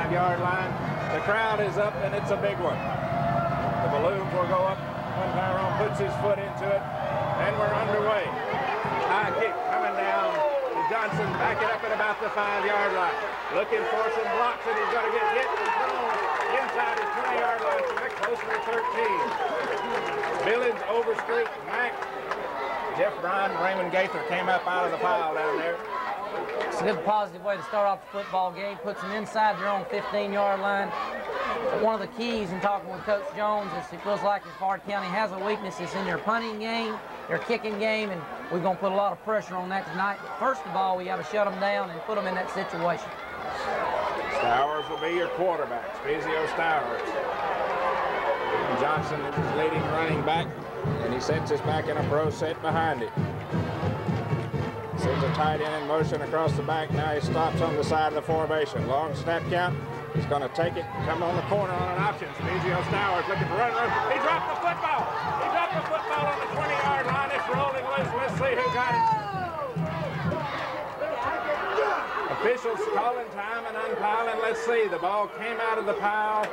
5-yard line. The crowd is up, and it's a big one. The balloons will go up when Tyrone puts his foot into it, and we're underway. High kick coming down to Johnson, back it up at about the 5-yard line. Looking for some blocks, and he's going to get hit and thrown inside his 20-yard line, close to the 13. Billings, Overstreet, Mack, Jeff Bryan, Raymond Gaither came up out of the pile down there. It's a good positive way to start off the football game. Puts them inside their own 15-yard line. But one of the keys in talking with Coach Jones is it feels like if Hart County has a weakness, it's in their punting game, their kicking game, and we're going to put a lot of pressure on that tonight. But first of all, we got to shut them down and put them in that situation. Stowers will be your quarterback, Spezio Stowers. Johnson is his leading running back, and he sets his back in a pro set behind it. Sends a tight end in motion across the back. Now he stops on the side of the formation. Long snap count. He's going to take it, come on the corner on an option. Spezio Stowers looking to run. He dropped the football. He dropped the football on the 20-yard line. It's rolling loose. Let's see who got it. Officials calling time and unpiling. Let's see. The ball came out of the pile.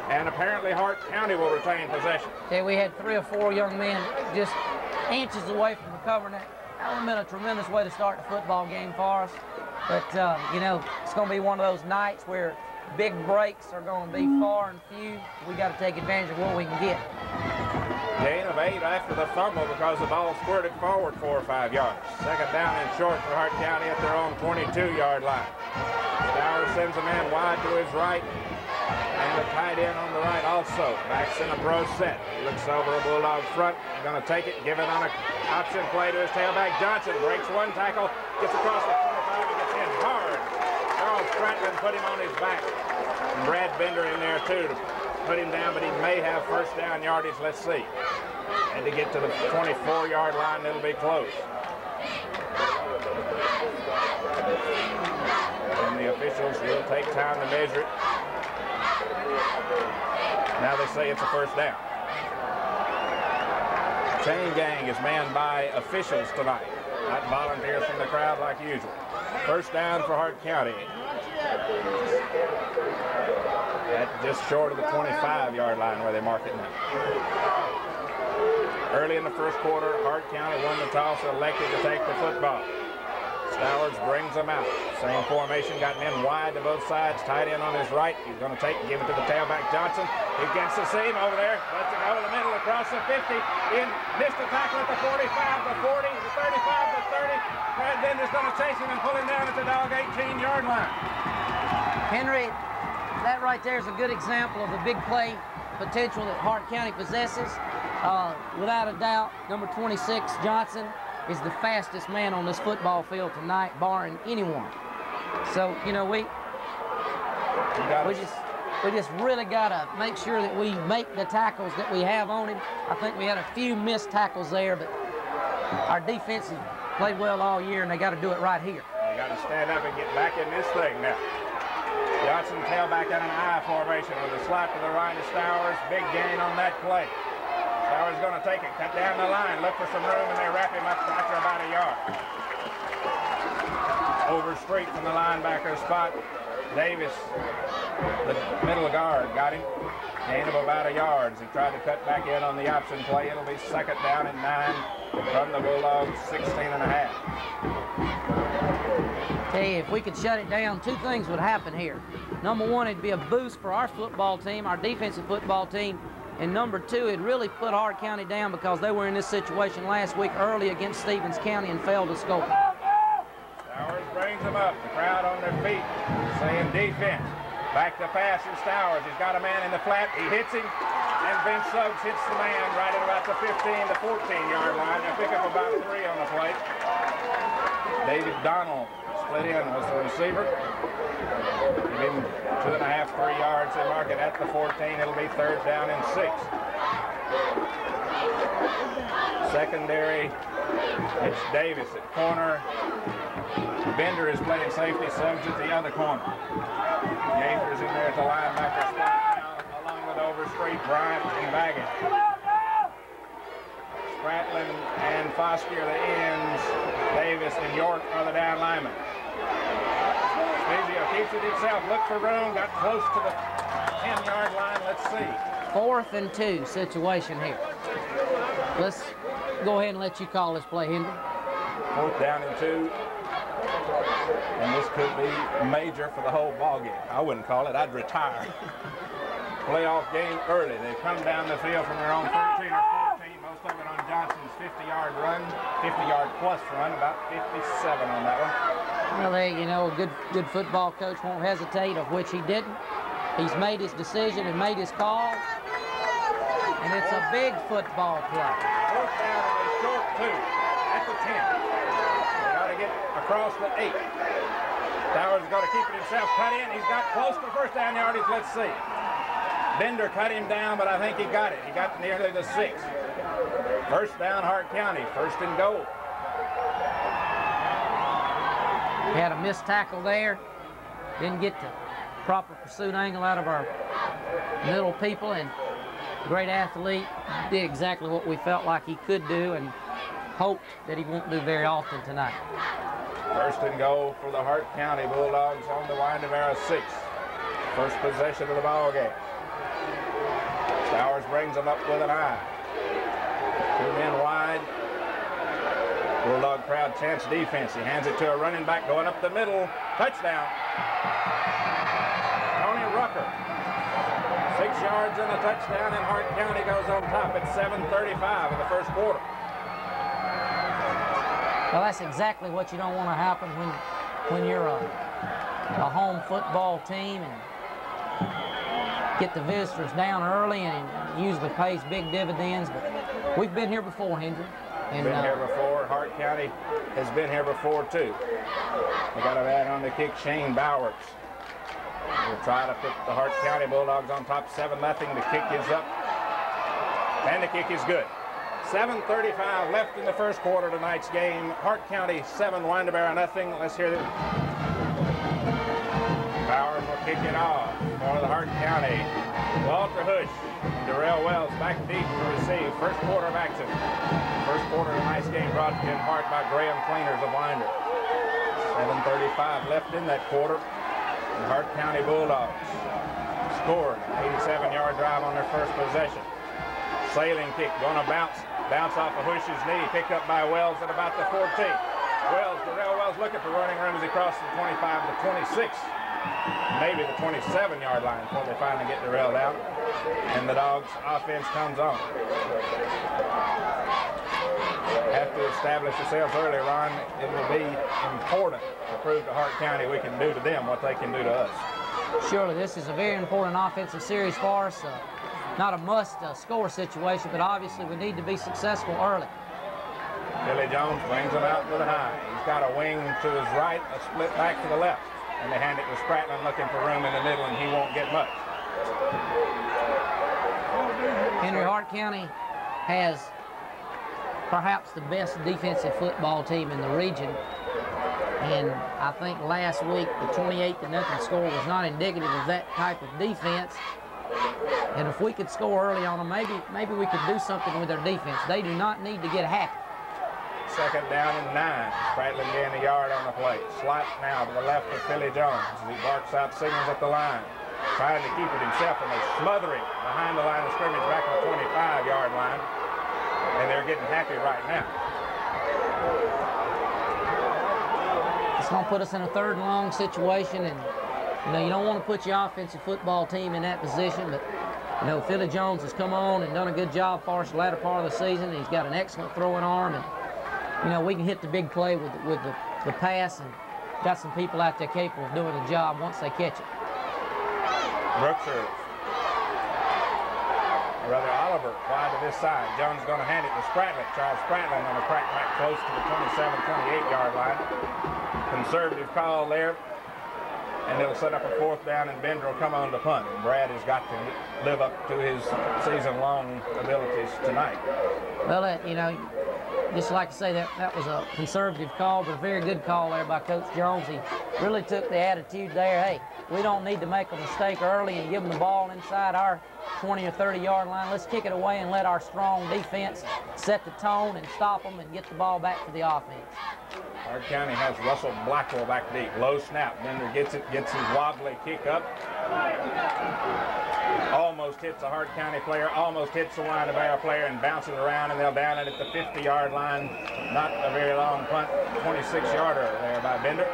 And apparently Hart County will retain possession. Okay, we had 3 or 4 young men just inches away from recovering that. That would have been a tremendous way to start the football game for us. But, you know, it's going to be one of those nights where big breaks are going to be far and few. We got to take advantage of what we can get. Gain of 8 after the fumble because the ball squirted forward 4 or 5 yards. Second down and short for Hart County at their own 22-yard line. Stowers sends a man wide to his right. And the tight end on the right also. Backs in a pro set. He looks over a Bulldog front. He's going to take it, give it on an option play to his tailback. Johnson breaks one tackle, gets across the 25 and gets hit hard. Charles Franklin put him on his back. And Brad Bender in there too to put him down, but he may have first down yardage. Let's see. And to get to the 24-yard line, it'll be close. And the officials will take time to measure it. Now they say it's a first down. Chain gang is manned by officials tonight, not volunteers from the crowd like usual. First down for Hart County. That's just short of the 25-yard line where they mark it now. Early in the first quarter, Hart County won the toss and elected to take the football. Stowers brings them out. Same formation, got men wide to both sides. Tight end on his right. He's going to take and give it to the tailback, Johnson. He gets the seam over there. Lets it go in the middle across the 50. In, missed the tackle at the 45, the 40, the 35, the 30. Brad Bender's going to chase him and pull him down at the dog 18-yard line. Henry, that right there is a good example of the big play potential that Hart County possesses. Without a doubt, number 26, Johnson, is the fastest man on this football field tonight, barring anyone. So, you know, we just really got to make sure that we make the tackles that we have on him. I think we had a few missed tackles there, but our defense has played well all year, and they got to do it right here. They got to stand up and get back in this thing now. Johnson tailback in an I formation with a slot to the right of Stowers. Big gain on that play. Stowers going to take it, cut down the line, look for some room, and they wrap him up after about a yard. Overstreet from the linebacker spot. Davis, the middle guard, got him. Gain of about a yard as he tried to cut back in on the option play. It'll be second down and 9 from the Bulldogs, 16.5. Tell you, if we could shut it down, 2 things would happen here. Number 1, it'd be a boost for our football team, our defensive football team. And number 2, it really put Hart County down because they were in this situation last week early against Stevens County and failed to score. Stowers brings them up. The crowd on their feet saying defense. Back to pass in Stowers. He's got a man in the flat. He hits him. And Vince Suggs hits the man right at about the 15 to 14-yard line. They pick up about 3 on the play. David Donald split in was the receiver. Give him 2.5, 3 yards. They mark it at the 14. It'll be third down and 6. Secondary, it's Davis at corner. Bender is playing safety. Suggs at the other corner. Gaither's in there at the linebacker spot now, along with Overstreet, Bryant, and Baggett. Spratlin and Foskey are the ends. Davis and York are the down linemen. Fizio keeps it himself. Look for room. Got close to the 10-yard line. Let's see. 4th and 2 situation here. Let's go ahead and let you call this play, Hendry. 4th down and 2. And this could be major for the whole ball game. I wouldn't call it. I'd retire. Playoff game early. They come down the field from their own 13 or 14. Most of it on Johnson's 50-yard run, 50-yard plus run, about 57 on that one. Well, you know, a good football coach won't hesitate, of which he didn't. He's made his decision and made his call. And it's a big football play. 4th down and a short 2 at the 10. They got to get across the 8. Stowers got to keep it himself. Cut in. He's got close to first down yardage. Let's see. Bender cut him down, but I think he got it. He got nearly the 6. First down, Hart County. 1st and goal. We had a missed tackle there. Didn't get the proper pursuit angle out of our middle people, and great athlete, did exactly what we felt like he could do and hoped that he won't do very often tonight. 1st and goal for the Hart County Bulldogs on the Windebarrow 6. First possession of the ball game. Stowers brings them up with an eye. 2 men wide. Bulldog crowd chants defense. He hands it to a running back going up the middle. Touchdown. Tony Rucker. 6 yards and a touchdown, and Hart County goes on top at 7:35 in the first quarter. Well, that's exactly what you don't want to happen when you're a home football team and get the visitors down early and usually pays big dividends. But we've been here before, Hendry. Been here before. Hart County has been here before too. We got to add on the kick Shane Bowers. We'll try to put the Hart County Bulldogs on top 7-0. The kick is up, and the kick is good. 7:35 left in the first quarter of tonight's game. Hart County 7, Windebarrow nothing. Let's hear this. Bowers will kick it off for the Hart County. Walter Hush, Darrell Wells back deep to receive. First quarter of action. First quarter of tonight's game brought in part by Graham Cleaners of Winder. 7:35 left in that quarter. The Hart County Bulldogs scored an 87-yard drive on their first possession. Sailing kick, going to bounce off of Hush's knee, picked up by Wells at about the 14. Darrell Wells looking for running room as he crosses the 25 to 26, maybe the 27-yard line before they finally get Darrell out, and the Dogs' offense comes on. Have to establish themselves early, Ron. It will be important to prove to Hart County we can do to them what they can do to us. Surely this is a very important offensive series for us. Not a must score situation, but obviously we need to be successful early. Billy Jones brings him out with an eye. He's got a wing to his right, a split back to the left. And they hand it to Spratlin looking for room in the middle, and he won't get much. Hendry, Hart County has perhaps the best defensive football team in the region. And I think last week the 28-0 score was not indicative of that type of defense. And if we could score early on them, maybe we could do something with their defense. They do not need to get happy. 2nd down and 9. Spratlin gained a yard on the play. Slot now to the left of Philly Jones. He barks out signals at the line. Trying to keep it himself, and they smother him behind the line of scrimmage back at the 25-yard line. And they're getting happy right now. It's going to put us in a 3rd and long situation, and you don't want to put your offensive football team in that position, but Philly Jones has come on and done a good job for us the latter part of the season. He's got an excellent throwing arm, and we can hit the big play with the pass, and got some people out there capable of doing the job once they catch it. Brookshire, or rather Oliver, wide to this side. Jones going to hand it to Spratlin. Charles Spratlin going to crack back close to the 27, 28-yard line. Conservative call there. And it'll set up a 4th down, and Bender will come on to punt. And Brad has got to live up to his season-long abilities tonight. Well, just like to say that was a conservative call, but a very good call there by Coach Jones. He really took the attitude there, hey, we don't need to make a mistake early and give them the ball inside our 20 or 30-yard line. Let's kick it away and let our strong defense set the tone and stop them and get the ball back to the offense. Hart County has Russell Blackwell back deep. Low snap. Bender gets it, gets his wobbly kick up. Almost hits a Hart County player, almost hits the Winder player and bounces around, and they'll down it at the 50-yard line. Not a very long punt, 26-yarder there by Bender.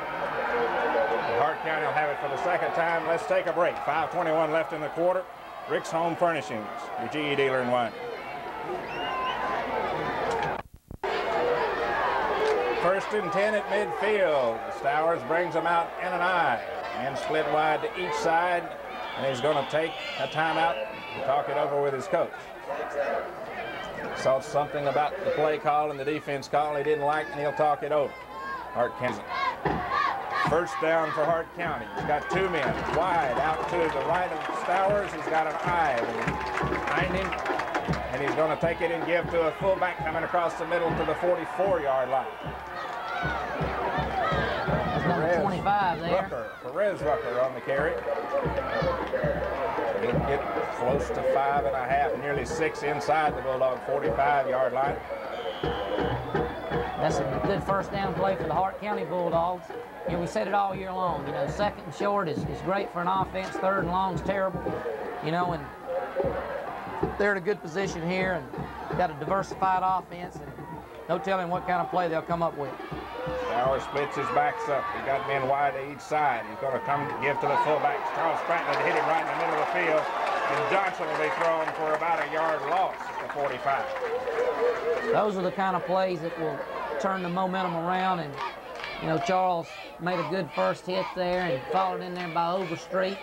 Hart County will have it for the second time. Let's take a break. 5:21 left in the quarter. Rick's Home Furnishings, your GE dealer in Winder. First and 10 at midfield. Stowers brings them out in an I. And split wide to each side. And he's going to take a timeout to talk it over with his coach. Saw something about the play call and the defense call he didn't like, and he'll talk it over. Hart County. First down for Hart County. He's got two men wide out to the right of Stowers. He's got an eye behind him, and he's going to take it and give to a fullback coming across the middle to the 44-yard line. Number 25 there. Perez Rucker on the carry. He'll get close to 5.5, nearly 6 inside the Bulldog 45-yard line. That's a good first down play for the Hart County Bulldogs. You know, we said it all year long. You know, second and short is great for an offense. Third and long is terrible. You know, and they're in a good position here and got a diversified offense, and no telling what kind of play they'll come up with. Stowers splits his backs up. He got men wide to each side. He's going to come give to the fullbacks. Charles Spratlin hit him right in the middle of the field, and Johnson will be thrown for about a yard loss at the 45. Those are the kind of plays that will turn the momentum around, and you know, Charles made a good first hit there and followed in there by Overstreet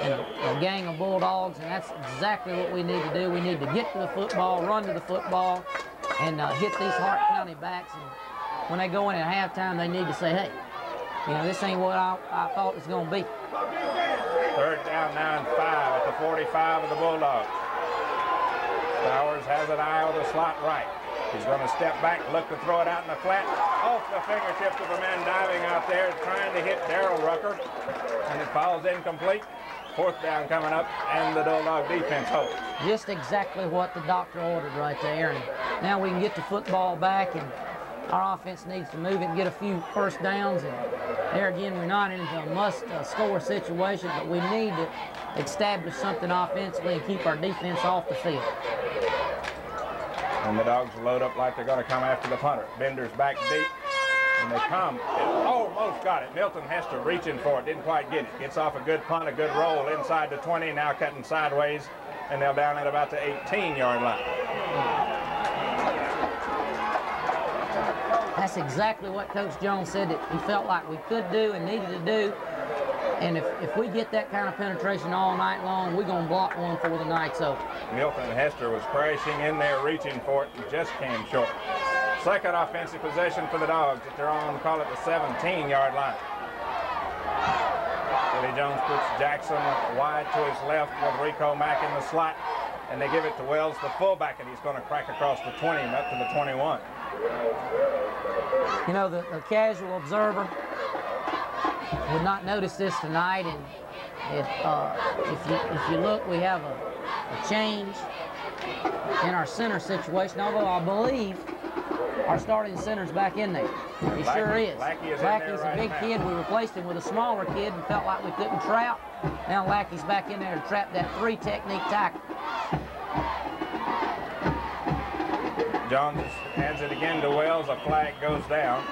and a gang of Bulldogs, and that's exactly what we need to do. We need to get to the football, run to the football, and hit these Hart County backs. And when they go in at halftime, they need to say, hey, you know, this ain't what I thought it was going to be. Third down, 9-5 at the 45 of the Bulldogs. Stowers has an eye on the slot right. He's going to step back, look to throw it out in the flat, off the fingertips of the man diving out there, trying to hit Darrell Rucker, and it falls incomplete. Fourth down coming up, and the Bulldog defense holds. Just exactly what the doctor ordered right there, and now we can get the football back, and our offense needs to move it and get a few first downs, and there again, we're not into a must-score situation, but we need to establish something offensively and keep our defense off the field. And the Dogs load up like they're going to come after the punter. Bender's back deep, and they come. Almost got it. Milton Hester reaching for it, didn't quite get it. Gets off a good punt, a good roll inside the 20, now cutting sideways, and they'll down at about the 18-yard line. That's exactly what Coach Jones said that he felt like we could do and needed to do. And if we get that kind of penetration all night long, we're going to block one for the night's over. Milton Hester was crashing in there, reaching for it, and just came short. Second offensive possession for the Dogs at their own, call it the 17-yard line. Billy Jones puts Jackson wide to his left with Rico Mack in the slot, and they give it to Wells, the fullback, and he's going to crack across the 20 and up to the 21. You know, the casual observer would not notice this tonight, and if you look, we have a change in our center situation, although I believe our starting center's back in there. He sure is. Lackey's a big kid. We replaced him with a smaller kid and felt like we couldn't trap. Now Lackey's back in there to trap that 3-technique tackle. Jones hands it again to Wells. A flag goes down.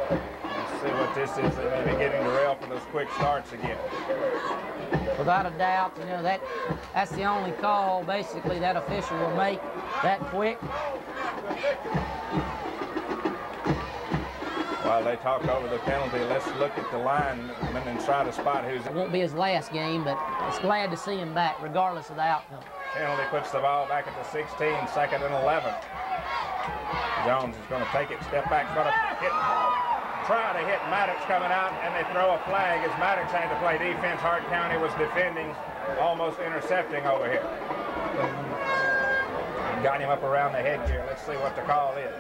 Let's see what this is. They may be getting derailed for those quick starts again. Without a doubt, you know, that's the only call, basically, that official will make that quick. While they talk over the penalty, let's look at the lineman and try to spot who's... It won't be his last game, but it's glad to see him back, regardless of the outcome. Penalty puts the ball back at the 16, second and 11. Jones is going to take it, step back, going to try to hit Maddox coming out, and they throw a flag as Maddox had to play defense. Hart County was defending, almost intercepting over here. Got him up around the headgear. Let's see what the call is.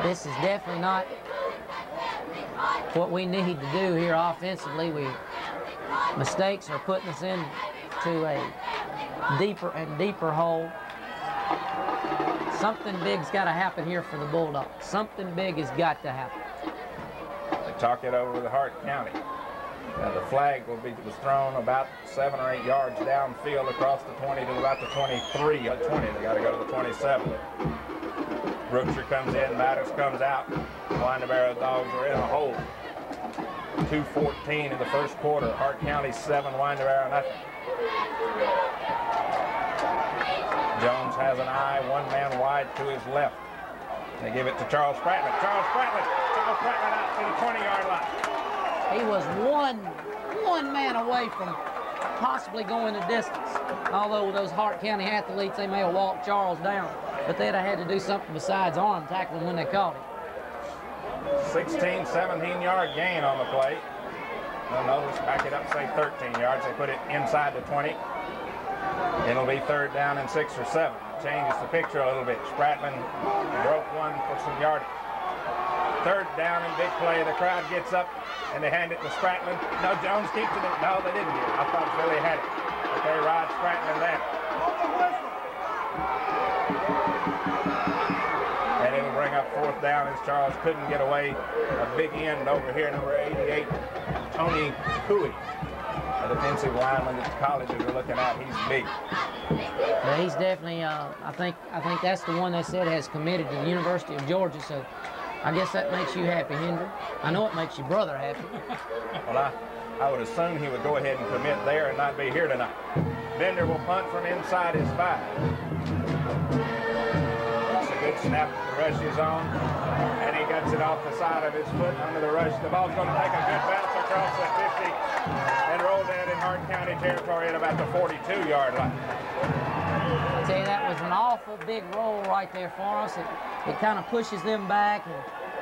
This is definitely not what we need to do here offensively. Mistakes are putting us into a deeper and deeper hole. Something big's got to happen here for the Bulldogs. Something big has got to happen. They talk it over with Hart County. The flag was thrown about 7 or 8 yards downfield across the 20 to about the 23. 20, they got to go to the 27. Brookshire comes in, Maddox comes out. Winnebago Dogs are in a hole. 2:14 in the first quarter. Hart County 7, Winnebago nothing. Jones has an eye, one man wide to his left. They give it to Charles Spratlin. Charles Spratlin out to the 20-yard line. He was one man away from possibly going the distance. Although those Hart County athletes, they may have walked Charles down, but they'd have had to do something besides arm tackling when they caught him. 16, 17-yard gain on the play. No, let's back it up, say 13 yards. They put it inside the 20. It'll be 3rd down and 6 or 7. Changes the picture a little bit. Spratlin broke one for some yardage. 3rd down and big play. The crowd gets up and they hand it to Spratlin. No, Jones keeps it. No, they didn't get it. I thought Philly had it. But they ride Spratlin there. And it'll bring up 4th down as Charles couldn't get away. A big end over here, number 88, Tony Cooey. A defensive lineman that the colleges are looking at. He's big. But he's definitely, I think that's the one they said has committed to the University of Georgia. So I guess that makes you happy, Hendry. I know it makes your brother happy. Well, I would assume he would go ahead and commit there and not be here tonight. Bender will punt from inside his 5. It's a good snap. The rush is on, and he gets it off the side of his foot under the rush. The ball's going to take a good bounce across the 50 and roll down in Hart County territory at about the 42-yard line. I tell you, that was an awful big roll right there for us. It kind of pushes them back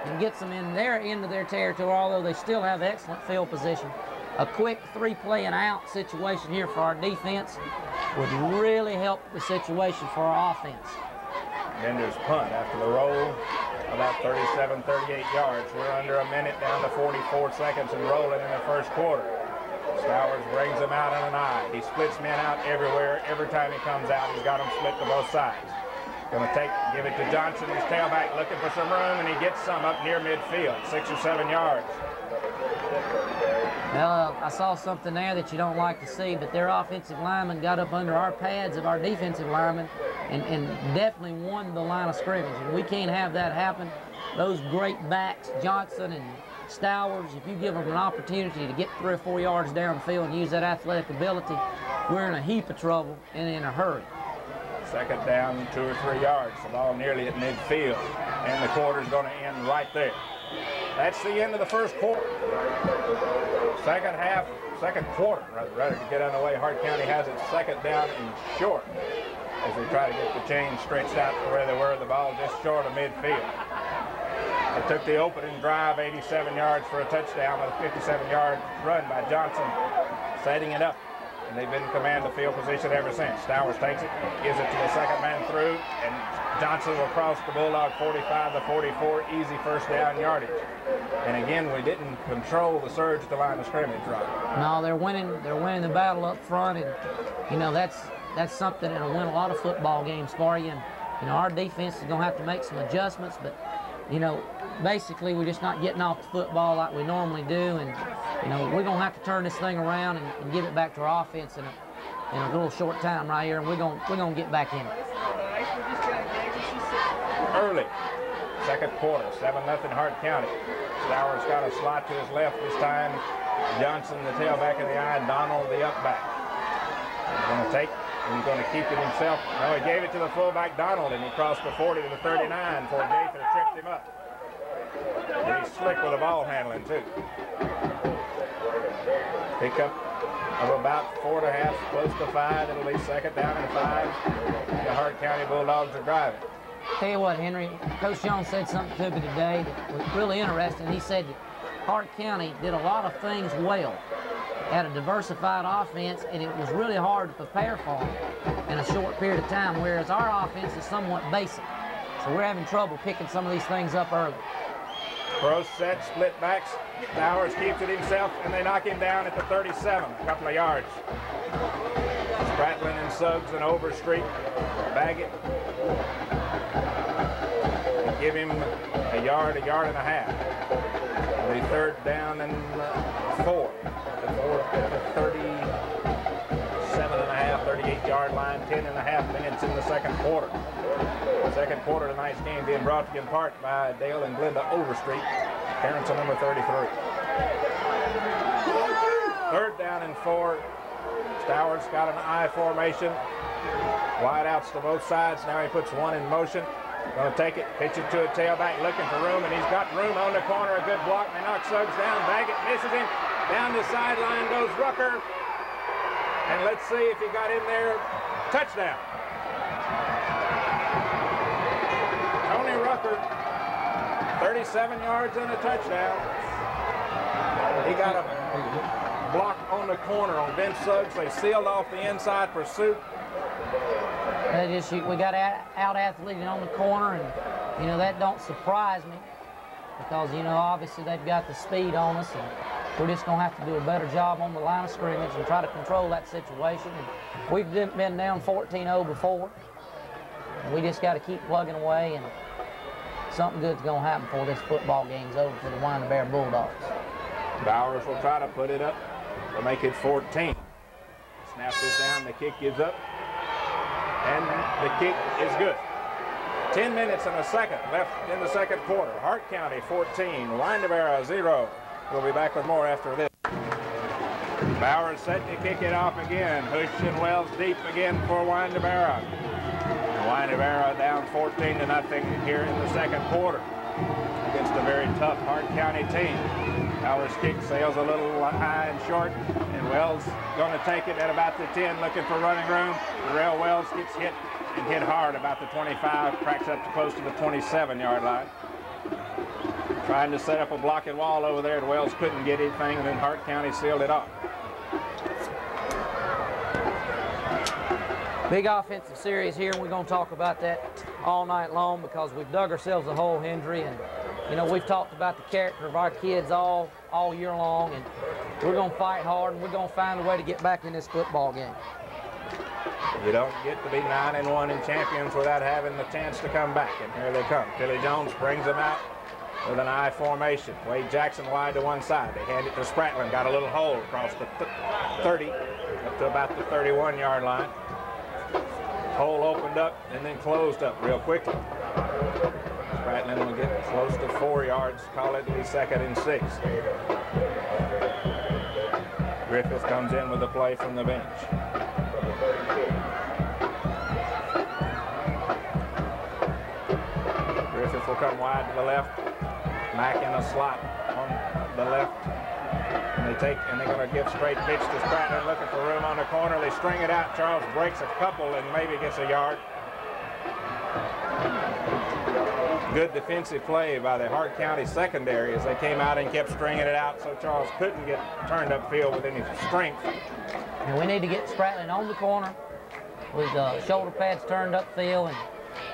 and gets them in their end of their territory, although they still have excellent field position. A quick 3-play and out situation here for our defense would really help the situation for our offense. Bender's punt after the roll, about 37, 38 yards. We're under a minute down to 44 seconds and rolling in the first quarter. Stowers brings him out in an eye. He splits men out everywhere. Every time he comes out, he's got them split to both sides. Going to give it to Johnson, his tailback, looking for some room, and he gets some up near midfield, 6 or 7 yards. Well, I saw something there that you don't like to see, but their offensive lineman got up under our pads of our defensive linemen and definitely won the line of scrimmage. And we can't have that happen. Those great backs, Johnson and Stowers, if you give them an opportunity to get 3 or 4 yards downfield and use that athletic ability, we're in a heap of trouble and in a hurry. 2nd down, 2 or 3 yards. The ball nearly at midfield, and the quarter's going to end right there. That's the end of the first quarter. Second quarter, rather to get underway. Hart County has it 2nd down and short as they try to get the chain stretched out to where they were. The ball just short of midfield. They took the opening drive, 87 yards for a touchdown with a 57-yard run by Johnson, setting it up. And they've been in command of field position ever since. Stowers takes it, gives it to the 2nd man through, and Johnson will cross the Bulldog 45 to 44, easy 1st down yardage. And again, we didn't control the surge at the line of scrimmage, right? No, they're winning the battle up front, and you know that's something that'll win a lot of football games for you. And you know our defense is gonna have to make some adjustments, but you know basically we're just not getting off the football like we normally do, and you know we're gonna have to turn this thing around and give it back to our offense in a little short time right here, and we're gonna get back in it. Early, 2nd quarter, 7-0 Hart County. Stowers got a slot to his left this time. Johnson, the tailback of the eye, Donald, the up back. He's going to take, and he's going to keep it himself. No, he gave it to the fullback, Donald, and he crossed the 40 to the 39 before Gaither tripped him up. And he's slick with the ball handling, too. Pick up of about 4.5, close to 5. It'll be 2nd down and 5. The Hart County Bulldogs are driving. Tell you what, Henry, Coach Jones said something to me today that was really interesting. He said that Hart County did a lot of things well, had a diversified offense, and it was really hard to prepare for them in a short period of time, whereas our offense is somewhat basic. So we're having trouble picking some of these things up early. Pro set, split backs. Stowers keeps it himself, and they knock him down at the 37, a couple of yards. Spratlin and Suggs and Overstreet. Baggett. give him a yard and a half. The 3rd down and 4. At the 37.5, 38-yard line, 10.5 minutes in the second quarter. Second quarter of tonight's game being brought to you in part by Dale and Glenda Overstreet, parents of number 33. 3rd down and 4. Stowers got an I formation. Wide outs to both sides. Now he puts one in motion. Going to take it, pitch it to a tailback, looking for room, and he's got room on the corner. A good block. They knock Suggs down. Baggett misses him. Down the sideline goes Rucker. And let's see if he got in there. Touchdown. Tony Rucker, 37 yards and a touchdown. He got a block on the corner on Vince Suggs. They sealed off the inside pursuit. We got out-athleted on the corner, and, you know, that don't surprise me because, you know, obviously they've got the speed on us, and we're just going to have to do a better job on the line of scrimmage and try to control that situation. And we've been down 14-0 before, and we just got to keep plugging away, and something good's going to happen before this football game's over for the Winder-Bear Bulldogs. Bowers will try to put it up to make it 14. Snap this down, the kick is up. And the kick is good. 10 minutes and a second left in the second quarter. Hart County 14, Winder-Bear 0. We'll be back with more after this. Bowers set to kick it off again. Hush and Wells deep again for Winder-Bear. Winder-Bear down 14-0 here in the second quarter against a very tough Hart County team. Bowers' kick sails a little high and short, and Wells going to take it at about the 10, looking for running room. Darrell Wells gets hit and hit hard about the 25, cracks up to close to the 27-yard line. Trying to set up a blocking wall over there, and Wells couldn't get anything, and then Hart County sealed it off. Big offensive series here, and we're going to talk about that all night long because we've dug ourselves a hole, Hendry, and you know, we've talked about the character of our kids all year long, and we're going to fight hard, and we're going to find a way to get back in this football game. You don't get to be 9-1 and champions without having the chance to come back, and here they come. Philly Jones brings them out with an I formation. Wade Jackson wide to one side. They hand it to Spratlin, got a little hole across the 30 up to about the 31-yard line. Hole opened up and then closed up real quickly. Spratlin will get close to 4 yards, call it to be 2nd and 6. Griffith comes in with a play from the bench. Griffith will come wide to the left. Mack in a slot on the left. And they're going to give straight pitch to Spratlin, looking for room on the corner. They string it out. Charles breaks a couple and maybe gets a yard. Good defensive play by the Hart County secondary as they came out and kept stringing it out so Charles couldn't get turned upfield with any strength. And we need to get Spratlin on the corner with shoulder pads turned upfield and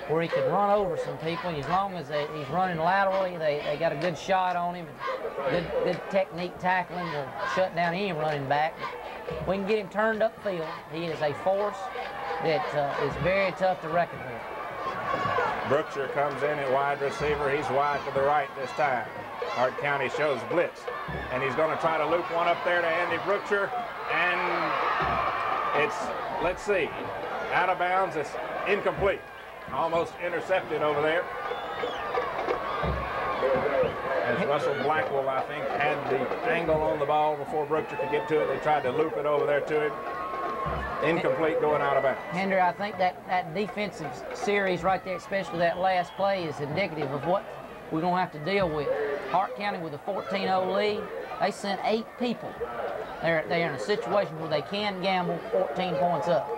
where he could run over some people. As long as he's running laterally, they got a good shot on him. And good technique tackling to shut down any running back. If we can get him turned upfield, he is a force that is very tough to reckon with. Brookshire comes in at wide receiver. He's wide to the right this time. Hart County shows blitz, and he's going to try to loop one up there to Andy Brookshire, and it's, let's see, out of bounds. It's incomplete. Almost intercepted over there. As Russell Blackwell, I think, had the angle on the ball before Brookshire could get to it. They tried to loop it over there to him. Incomplete, going out of bounds. Hendry, I think that defensive series right there, especially that last play, is indicative of what we're going to have to deal with. Hart County with a 14-0 lead, they sent 8 people. They're in a situation where they can gamble 14 points up.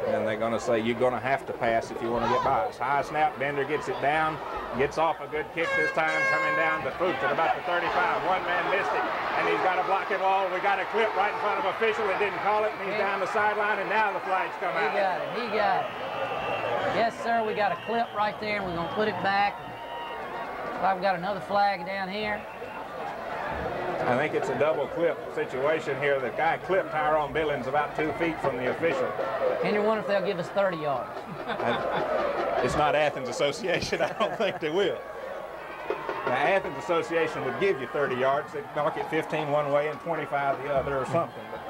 And they're going to say you're going to have to pass if you want to get by us. High snap, Bender gets it down, gets off a good kick this time, coming down to Fuchs at about the 35. One man missed it, and he's got a blocking wall. We got a clip right in front of official that didn't call it, and he's down the sideline, and now the flags come out. He got it. Yes, sir, we got a clip right there, and we're going to put it back. I've got another flag down here. I think it's a double clip situation here. The guy clipped Tyrone Billings about 2 feet from the official. And you wonder if they'll give us 30 yards. It's not Athens Association. I don't think they will. Now, Athens Association would give you 30 yards. They'd knock it 15 one way and 25 the other or something. But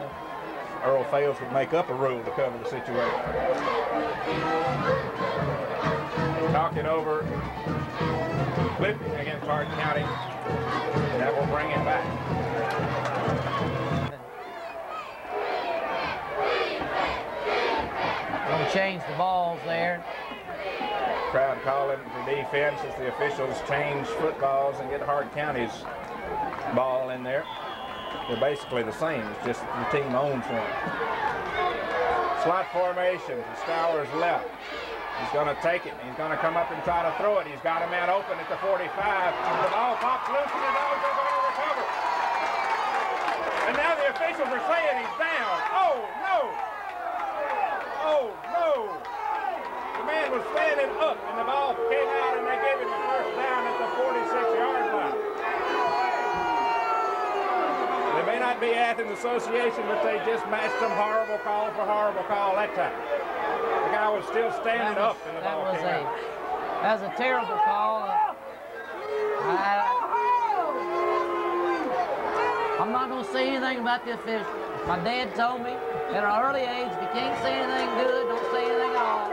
Earl Fales would make up a rule to cover the situation. They talk it over. Clipping against Hart County. That will bring it back. Going to change the balls there. Crowd calling for defense as the officials change footballs and get Hart County's ball in there. They're basically the same. It's just the team owns one. Slot formation to Stowers left. He's going to take it. He's going to come up and try to throw it. He's got a man open at the 45. The ball pops loose and the Dogs are going to recover. And now the officials are saying he's down. Oh, no. Oh, no. The man was standing up and the ball came out and they gave him a first down at the 46-yard line. They may not be Athens Association, but they just matched some horrible call for horrible call that time. The guy was still standing up and the ball came out. That was a terrible call. I'm not going to say anything about the officials. My dad told me at an early age, if you can't say anything good, don't say anything at all.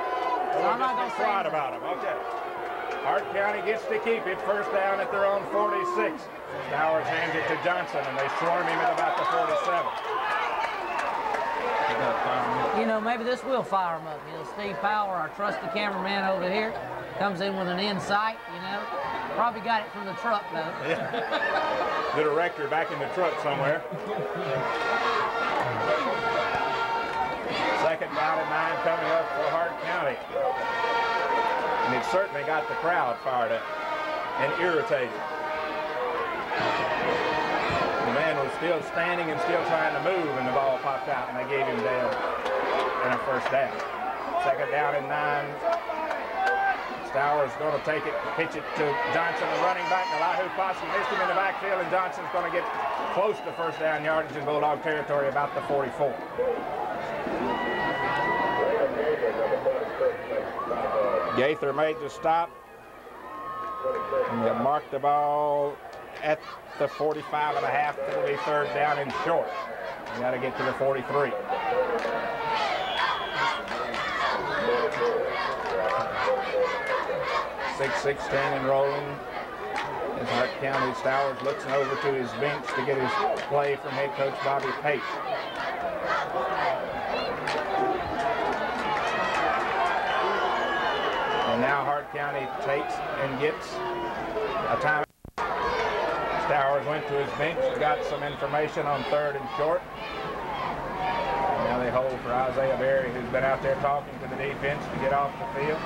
So I'm not going to say anything about him. Okay. Hart County gets to keep it. First down at their own 46. Stowers hands it to Johnson, and they swarm him at about the 47. You know, maybe this will fire him up. You know, Steve Power, our trusty cameraman over here, comes in with an insight, you know. Probably got it from the truck, though. Yeah. The director back in the truck somewhere. Second down and 9 coming up for Hart County. And it certainly got the crowd fired up and irritated. The man was still standing and still trying to move, and the ball popped out, and they gave him down and a first down. Second down and 9. Stowers going to take it, pitch it to Johnson, the running back. Elihu Foskey missed him in the backfield, and Johnson's going to get close to first down yardage in Bulldog territory, about the 44. Gaither made the stop. And they marked the ball at the 45.5. It'll be third down and short. You got to get to the 43. .616 and rolling. As Hart County, Stowers looks over to his bench to get his play from head coach Bobby Pate. And now Hart County takes and gets a time. Stowers went to his bench, got some information on third and short. And now they hold for Isaiah Berry, who's been out there talking to the defense to get off the field.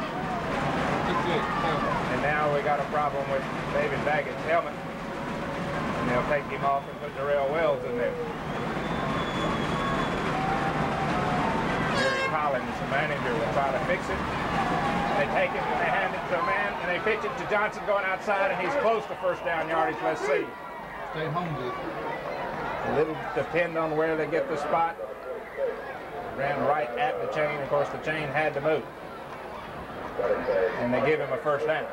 And now we got a problem with David Baggett's helmet. And they'll take him off and put Darrell Wells in there. Gary Collins, the manager, will try to fix it. They take it and they hand it to a man, and they pitch it to Johnson going outside, and he's close to first down yardage. Let's see. Stay home, dude. A little depend on where they get the spot. Ran right at the chain. Of course, the chain had to move. And they give him a first down.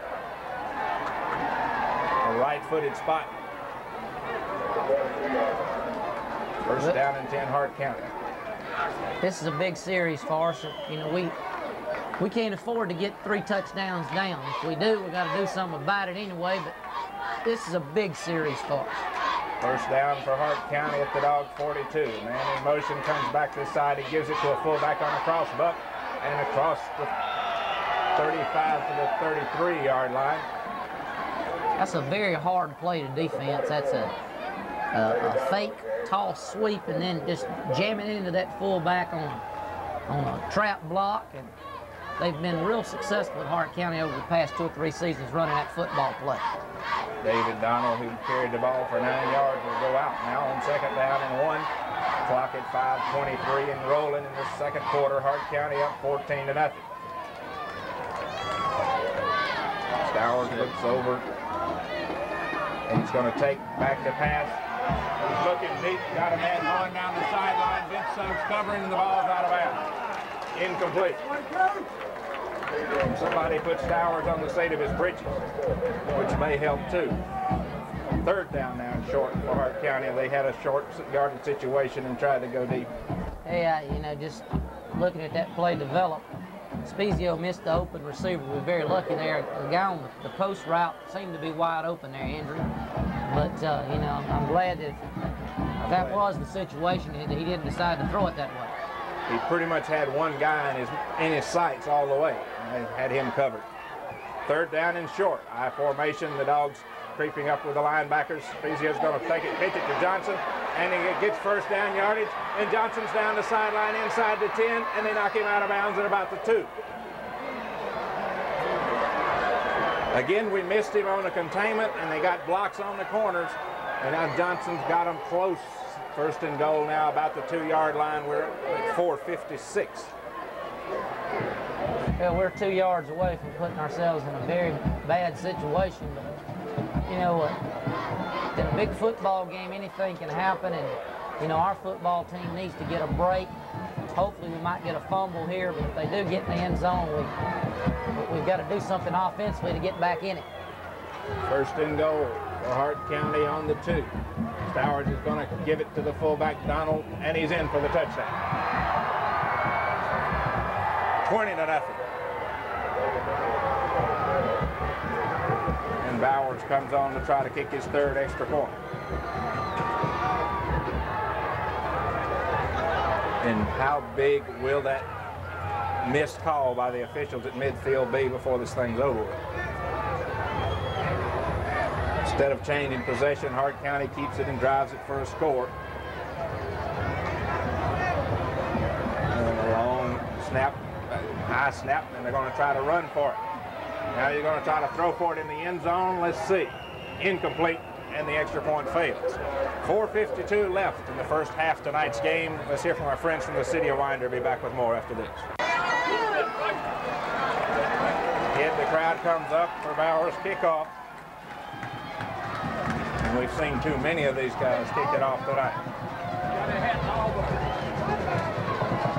A right-footed spot. First down and 10, Hart County. This is a big series for us. You know, we can't afford to get 3 touchdowns down. If we do, we got to do something about it anyway, but this is a big series for us. First down for Hart County at the Dog 42. Man in motion, comes back this side. He gives it to a fullback on a cross buck and across the 35 to the 33-yard line. That's a very hard play to defense. That's a fake toss sweep and then just jamming into that fullback on a trap block. And they've been real successful at Hart County over the past 2 or 3 seasons running that football play. David Donald, who carried the ball for 9 yards, will go out now on second down and 1. Clock at 5:23 and rolling in the second quarter. Hart County up 14-0. Stowers looks over, and he's going to take back the pass. He's looking deep, got a man going down the sideline. Vince Suggs covering, the ball's out of bounds. Incomplete. Somebody put Stowers on the seat of his britches, which may help too. Third down now and short for Hart County. They had a short yardage situation and tried to go deep. Hey, you know, just looking at that play develop, Spezio missed the open receiver. We were very lucky there. The guy on the post route seemed to be wide open there, Andrew. But, you know, I'm glad that that was the situation, and he didn't decide to throw it that way. He pretty much had one guy in his sights all the way. And they had him covered. Third down and short. I formation, the Dogs creeping up with the linebackers. Spezio's going to take it, pitch it to Johnson, and he gets first down yardage, and Johnson's down the sideline inside the 10, and they knock him out of bounds at about the 2. Again, we missed him on the containment, and they got blocks on the corners, and now Johnson's got them close. First and goal now about the 2-yard line. We're at 4:56. Well, we're 2 yards away from putting ourselves in a very bad situation, but you know what? In a big football game, anything can happen, and you know our football team needs to get a break. Hopefully, we might get a fumble here, but if they do get in the end zone, we've got to do something offensively to get back in it. First and goal for Hart County on the 2. Stowers is going to give it to the fullback, Donald, and he's in for the touchdown. 20-0. And Bowers comes on to try to kick his third extra point. And how big will that missed call by the officials at midfield be before this thing's over with? Instead of changing possession, Hart County keeps it and drives it for a score. And a long snap, high snap, and they're going to try to run for it. Now you're going to try to throw for it in the end zone. Let's see. Incomplete, and the extra point fails. 4:52 left in the first half tonight's game. Let's hear from our friends from the city of Winder. Be back with more after this. The crowd comes up for Bowers kickoff. And we've seen too many of these guys kick it off tonight.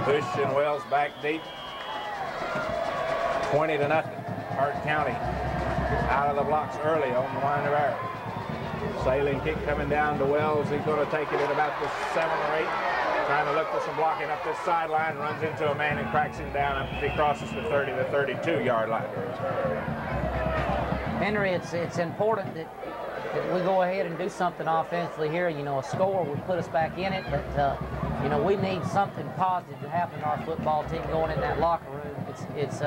Bush and Wells back deep. 20-0. Hart County out of the blocks early on the line of arrow. Sailing kick coming down to Wells. He's going to take it at about the 7 or 8. Trying to look for some blocking up this sideline. Runs into a man and cracks him down after he crosses the 30 to 32-yard line. Henry, it's important that we go ahead and do something offensively here. You know, a score would put us back in it, but you know, we need something positive to happen to our football team going in that locker room. It's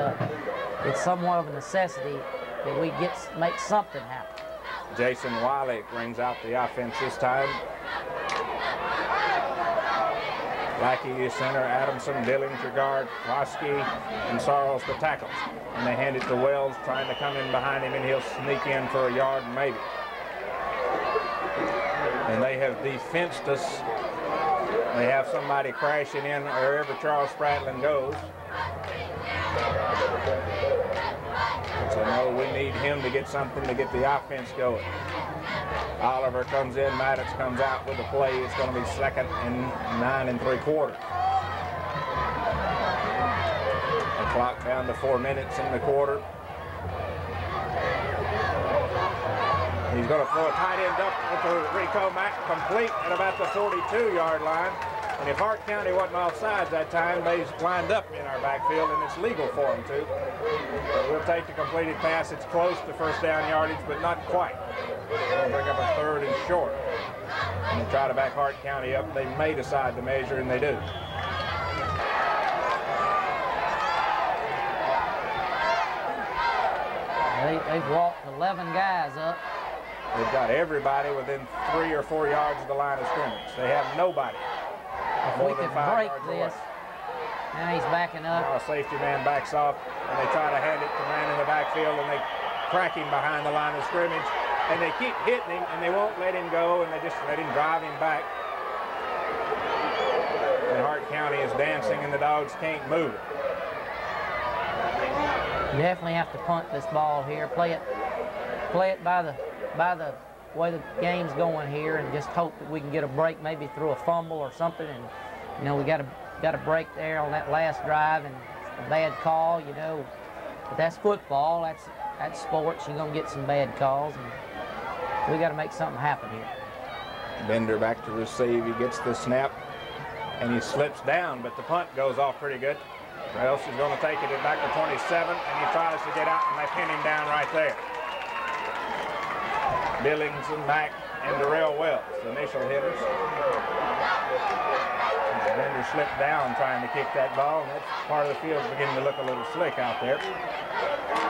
somewhat of a necessity that we make something happen. Jason Wiley brings out the offense this time. Lackey is center, Adamson, Dillinger guard, Roski, and Sarles the tackles. And they hand it to Wells, trying to come in behind him, and he'll sneak in for a yard maybe. And they have defensed us. They have somebody crashing in wherever Charles Spradlin goes. So no, we need him to get something to get the offense going. Oliver comes in, Maddox comes out with the play. It's going to be 2nd and 9 3/4. The clock down to 4 minutes in the quarter. He's going to throw a tight end up to Rico Mack, complete at about the 42-yard line. And if Hart County wasn't offsides that time, they lined up in our backfield, and it's legal for them to. But we'll take the completed pass. It's close to first down yardage, but not quite. We'll bring up a 3rd and short. And try to back Hart County up. They may decide to measure, and they do. They've walked 11 guys up. They've got everybody within 3 or 4 yards of the line of scrimmage. They have nobody. If we could break this, now he's backing up. Now a safety man backs off, and they try to hand it to man in the backfield, and they crack him behind the line of scrimmage. And they keep hitting him, and they won't let him go, and they just let him drive him back. And Hart County is dancing, and the Dogs can't move it. You definitely have to punt this ball here. Play it by the way the game's going here, and just hope that we can get a break, maybe through a fumble or something. And you know, we got a break there on that last drive, and a bad call, you know. But that's football. That's sports. You're gonna get some bad calls, and we got to make something happen here. Bender back to receive. He gets the snap, and he slips down, but the punt goes off pretty good. Welsh is going to take it back to 27, and he tries to get out, and they pin him down right there. Billings and Mack and Darrell Wells, the initial hitters. And Bender slipped down trying to kick that ball, and that part of the field is beginning to look a little slick out there.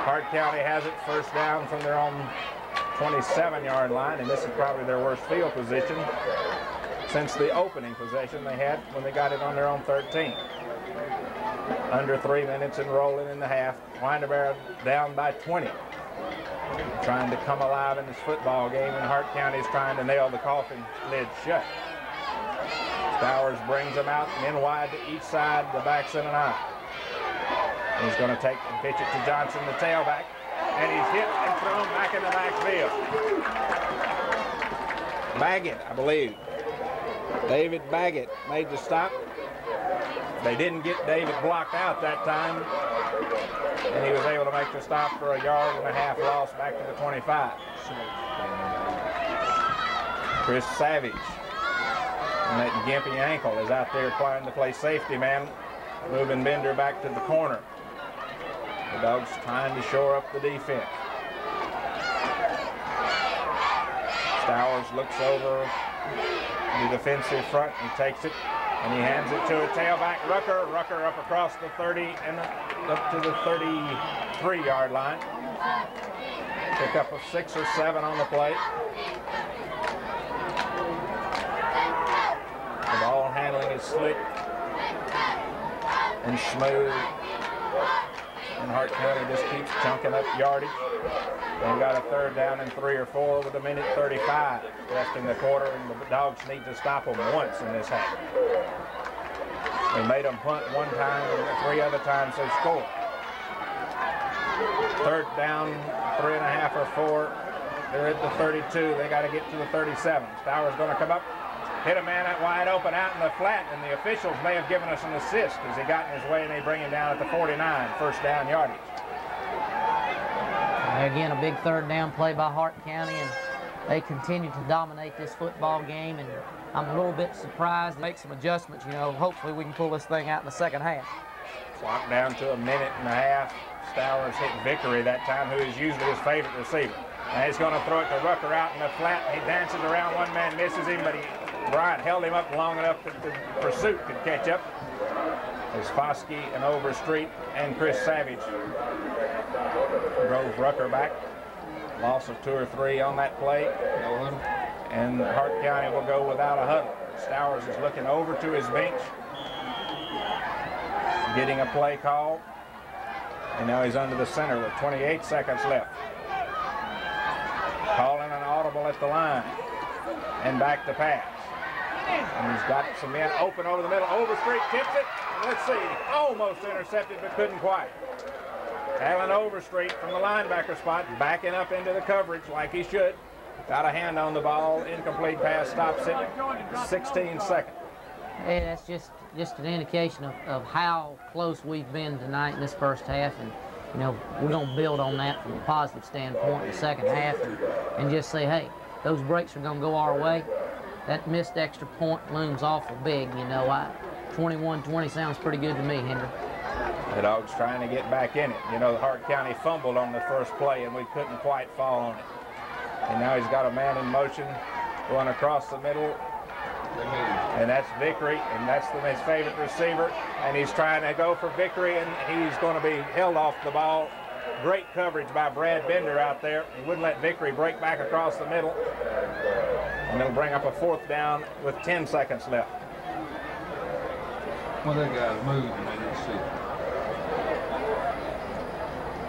Hart County has it first down from their own 27-yard line, and this is probably their worst field position since the opening possession they had when they got it on their own 13. Under 3 minutes and rolling in the half. Winterberry down by 20. Trying to come alive in this football game, and Hart County is trying to nail the coffin lid shut. Stowers brings them out and in wide to each side, the backs in and out. He's going to take and pitch it to Johnson, the tailback, and he's hit and thrown back in the backfield. Baggett, I believe. David Baggett made the stop. They didn't get David blocked out that time, and he was able to make the stop for a 1.5 yard loss back to the 25. Chris Savage, and that gimpy ankle, is out there trying to play safety man, moving Bender back to the corner. The Dogs trying to shore up the defense. Stowers looks over the defensive front and takes it, and he hands it to a tailback, Rucker. Rucker up across the 30 and up to the 33-yard line. Pick up of 6 or 7 on the play. The ball handling is slick and smooth, and Hart County just keeps chunking up yardage. They've got a 3rd down and 3 or 4 with 1:35 left in the quarter, and the Dogs need to stop them once in this half. They made them punt one time, and 3 other times they've scored. 3rd down, 3.5 or 4. They're at the 32. They got to get to the 37. Stowers going to come up, hit a man that wide open out in the flat, and the officials may have given us an assist as he got in his way, and they bring him down at the 49, 1st down yardage. Again, a big 3rd down play by Hart County, and they continue to dominate this football game, and I'm a little bit surprised. Make some adjustments, you know. Hopefully we can pull this thing out in the 2nd half. Clock down to 1.5 minutes. Stowers hit Vickery that time, who is usually his favorite receiver. Now he's going to throw it to Rucker out in the flat. He dances around, one man misses him, but Bryant held him up long enough that the pursuit could catch up. As Foskey and Overstreet and Chris Savage drove Rucker back. Loss of 2 or 3 on that play. And Hart County will go without a huddle. Stowers is looking over to his bench, getting a play call. And now he's under the center with 28 seconds left. Calling an audible at the line. And back to pass. And he's got some men open over the middle. Overstreet tips it. And let's see, almost intercepted but couldn't quite. Alan Overstreet from the linebacker spot, backing up into the coverage like he should. Got a hand on the ball. Incomplete pass, stops it. 16 seconds. Hey, that's just an indication of how close we've been tonight in this 1st half, and you know, we're going to build on that from a positive standpoint in the 2nd half, and just say, hey, those breaks are going to go our way. That missed extra point looms awful big, you know. 21-20 sounds pretty good to me, Henry. The Dogs trying to get back in it. You know, Hart County fumbled on the first play, and we couldn't quite fall on it. And now he's got a man in motion going across the middle. And that's Vickery, and that's his favorite receiver. And he's trying to go for Vickery, and he's going to be held off the ball. Great coverage by Brad Bender out there. He wouldn't let Vickery break back across the middle. And it'll bring up a 4th down with 10 seconds left. Well, that guy's moving, man. Let's see.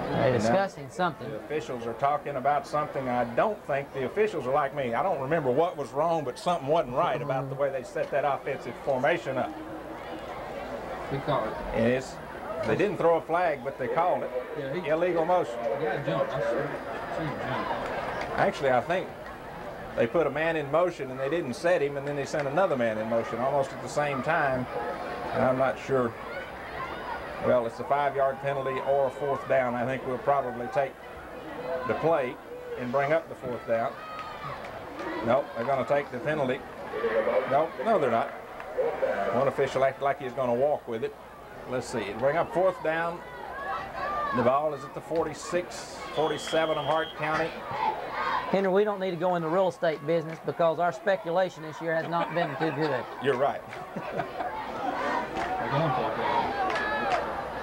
They're discussing something. The officials are talking about something. I don't think the officials are like me. I don't remember what was wrong, but something wasn't right about the way they set that offensive formation up. He called it. And they didn't throw a flag, but they called it. Yeah, illegal motion. The guy jumped. I see him jump. Actually, I think They put a man in motion and they didn't set him, and then they sent another man in motion almost at the same time. And I'm not sure. Well, it's a 5-yard penalty or a 4th down. I think we'll probably take the play and bring up the 4th down. Nope, they're going to take the penalty. Nope, no, they're not. One official acted like he's going to walk with it. Let's see. Bring up 4th down. The ball is at the 46, 47 of Hart County. Henry, we don't need to go in the real estate business because our speculation this year has not been too good. You're right.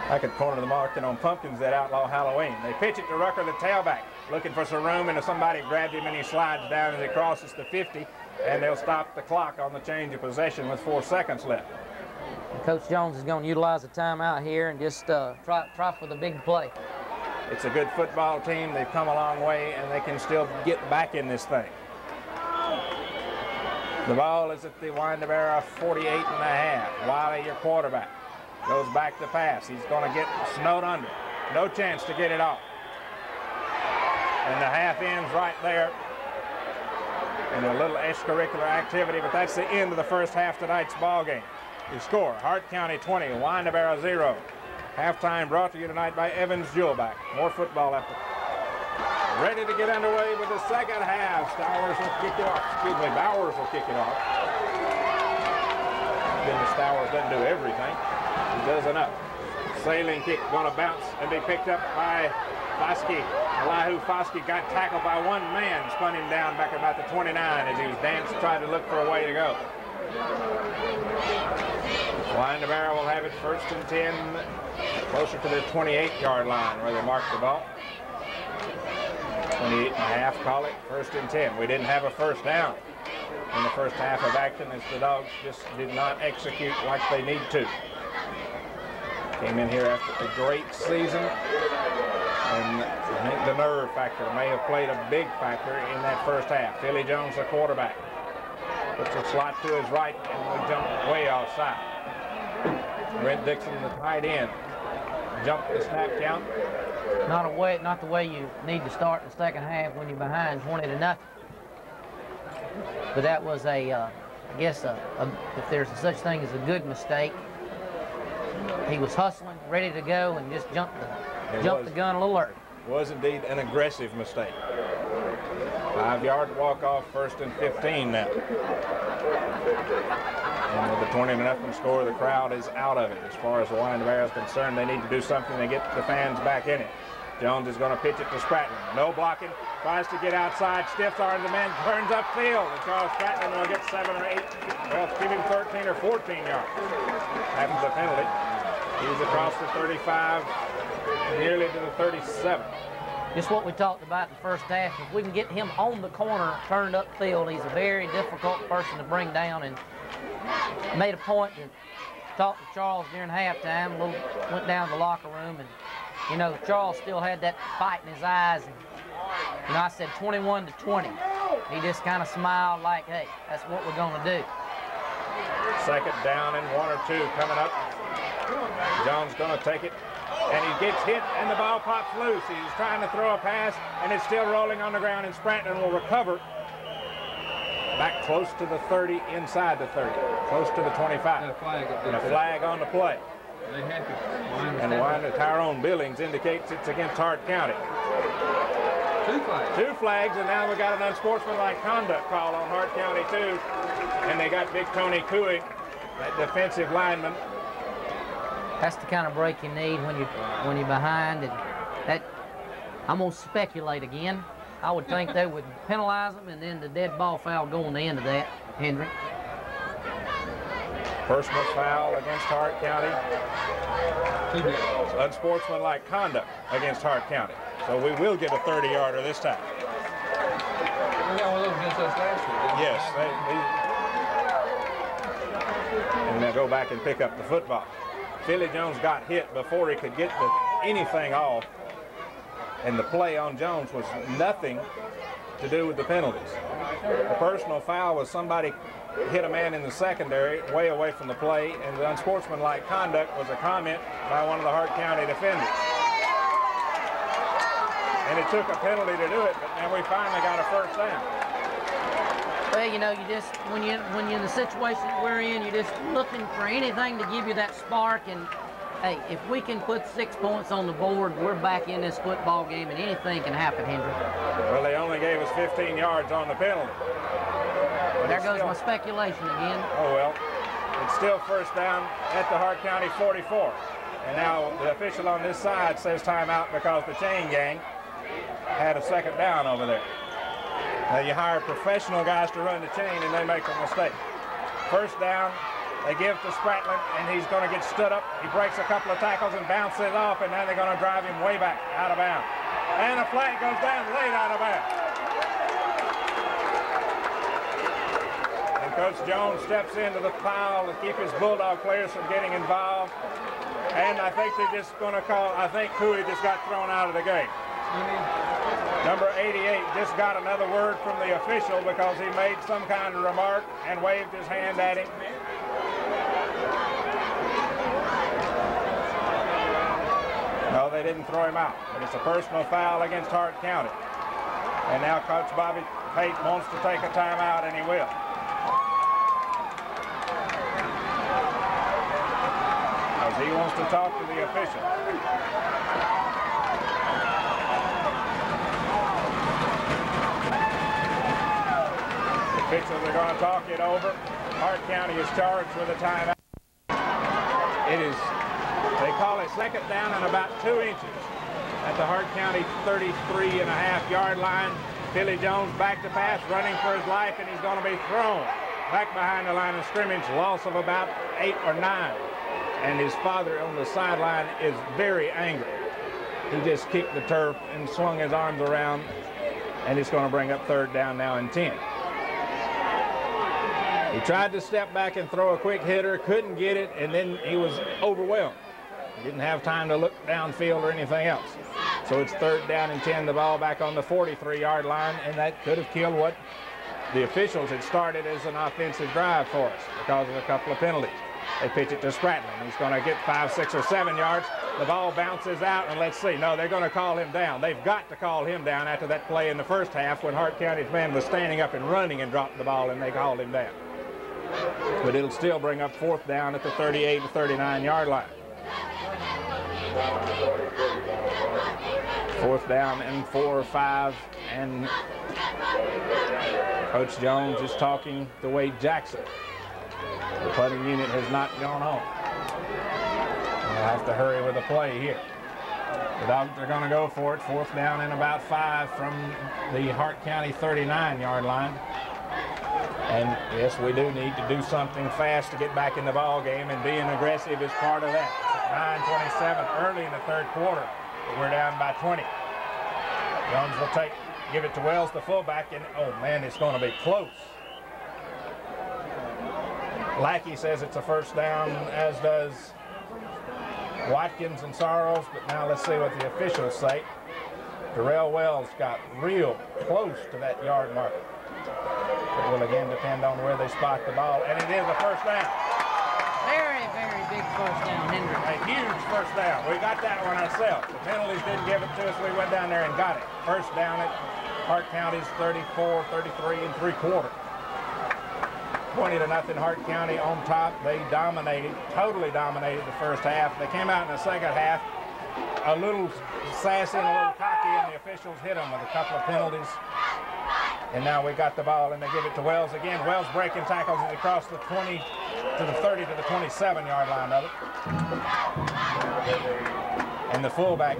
I could corner the market on Pumpkins that outlaw Halloween. They pitch it to Rucker, the tailback, looking for some room, and somebody grabbed him and he slides down as he crosses the 50, and they'll stop the clock on the change of possession with 4 seconds left. Coach Jones is going to utilize the timeout here and just try for the big play. It's a good football team. They've come a long way, and they can still get back in this thing. The ball is at the Winder 48.5. Wiley, your quarterback, goes back to pass. He's going to get snowed under. No chance to get it off. And the half ends right there in a little extracurricular activity, but that's the end of the first half of tonight's ball game. The score, Hart County 20, Winder 0. Halftime brought to you tonight by Evans Jewelback. More football after. Ready to get underway with the second half. Stowers will kick it off. Excuse me, Bowers will kick it off. Then the Stowers doesn't do everything. He does enough. Sailing kick going to bounce and be picked up by Foskey. Elihu Foskey got tackled by one man, spun him down back about the 29 as he was dancing, trying to look for a way to go. Winder will have it 1st and 10, closer to their 28-yard line where they marked the ball. 28.5, call it 1st and 10. We didn't have a first down in the first half of action as the Dogs just did not execute like they need to. Came in here after a great season, and I think the nerve factor may have played a big factor in that first half. Philly Jones, the quarterback, puts a slot to his right, and we jump way offside. Brent Dixon, the tight end, jumped the snap count. Not the way you need to start the second half when you're behind 20-0. But that was I guess, if there's such thing as a good mistake. He was hustling, ready to go, and just jumped the gun a little early. Was indeed an aggressive mistake. 5-yard walk-off, 1st and 15 now. And with the 20-0 score, the crowd is out of it. As far as the Winder is concerned, they need to do something to get the fans back in it. Jones is going to pitch it to Spratling. No blocking. Tries to get outside. Stiffs arms the man. Turns upfield. And Charles Spratling will get 7 or 8. Well, give him 13 or 14 yards. After the penalty. He's across the 35, nearly to the 37. Just what we talked about in the first half. If we can get him on the corner, turned upfield, he's a very difficult person to bring down. And made a point to talk to Charles during halftime. Went down to the locker room, and you know, Charles still had that fight in his eyes. And you know, I said 21-20. He just kind of smiled like, hey, that's what we're going to do. Second down and 1 or 2 coming up. Jones going to take it, and he gets hit, and the ball pops loose. He's trying to throw a pass, and it's still rolling on the ground, and Spratling will recover back close to the 30, inside the 30, close to the 25. And a flag on the play. And Winder Tyrone Billings indicates it's against Hart County. 2 flags. 2 flags, and now we got an unsportsmanlike conduct call on Hart County too. And they got Big Tony Cooey, that defensive lineman. That's the kind of break you need when you're behind. And that, I'm gonna speculate again. I would think they would penalize them, and then the dead ball foul go on the end of that, Henry. Personal foul against Hart County. Unsportsmanlike conduct against Hart County. So we will get a 30-yarder this time. We got one of those against us last year. Yes. And they'll go back and pick up the football. Philly Jones got hit before he could get anything off. And the play on Jones was nothing to do with the penalties. The personal foul was somebody hit a man in the secondary way away from the play, and the unsportsmanlike conduct was a comment by one of the Hart County defenders. And it took a penalty to do it, but now we finally got a first down. Well, you know, you just when you're in the situation we're in, you're just looking for anything to give you that spark. And hey, if we can put 6 points on the board, we're back in this football game, and anything can happen, Hendrick. Well, they only gave us 15 yards on the penalty. But there goes my speculation again. Oh well, it's still first down at the Hart County 44. And now the official on this side says timeout because the chain gang had a second down over there. Now you hire professional guys to run the chain and they make a mistake. First down, they give to Spratlin and he's going to get stood up. He breaks a couple of tackles and bounces off, and now they're going to drive him way back out of bounds. And a flag goes down late out of bounds. And Coach Jones steps into the pile to keep his Bulldog players from getting involved. And I think they're just going to call, I think Cooey just got thrown out of the game. Number 88 just got another word from the official because he made some kind of remark and waved his hand at him. No, they didn't throw him out, but it's a personal foul against Hart County. And now Coach Bobby Pate wants to take a timeout, and he will. Because he wants to talk to the official. Officials are going to talk it over. Hart County is charged with a timeout. It is, they call it second down and about 2 inches at the Hart County 33.5-yard line. Billy Jones back to pass, running for his life, and he's going to be thrown back behind the line of scrimmage. Loss of about 8 or 9. And his father on the sideline is very angry. He just kicked the turf and swung his arms around, and it's going to bring up third down now and 10. He tried to step back and throw a quick hitter, couldn't get it, and then he was overwhelmed. He didn't have time to look downfield or anything else. So it's third down and 10, the ball back on the 43-yard line, and that could have killed what the officials had started as an offensive drive for us because of a couple of penalties. They pitch it to Spratlin. He's going to get 5, 6, or 7 yards. The ball bounces out, and let's see. No, they're going to call him down. They've got to call him down after that play in the first half when Hart County's man was standing up and running and dropped the ball, and they called him down. But it'll still bring up fourth down at the 38 to 39-yard line. Fourth down and 4 or 5, and Coach Jones is talking to Wade Jackson. The punting unit has not gone on. We'll have to hurry with the play here. The Dogs are going to go for it. Fourth down and about 5 from the Hart County 39-yard line. And yes, we do need to do something fast to get back in the ball game, and being aggressive is part of that. 9:27 early in the third quarter, but we're down by 20. Jones will give it to Wells, the fullback, and oh man, it's going to be close. Lackey says it's a first down, as does Watkins and Sorrows, but now let's see what the officials say. Darrell Wells got real close to that yard marker. It will again depend on where they spot the ball, and it is a first down. Very, very big first down, Hendrick. A huge first down. We got that one ourselves. The penalties didn't give it to us. We went down there and got it. First down at Hart County's 34, 33 3/4. 20-0 Hart County on top. They dominated, totally dominated the first half. They came out in the second half a little sassy and a little cocky, and the officials hit them with a couple of penalties. And now we got the ball, and they give it to Wells again. Wells breaking tackles as he crossed the 20 to the 30 to the 27-yard line of it. And the fullback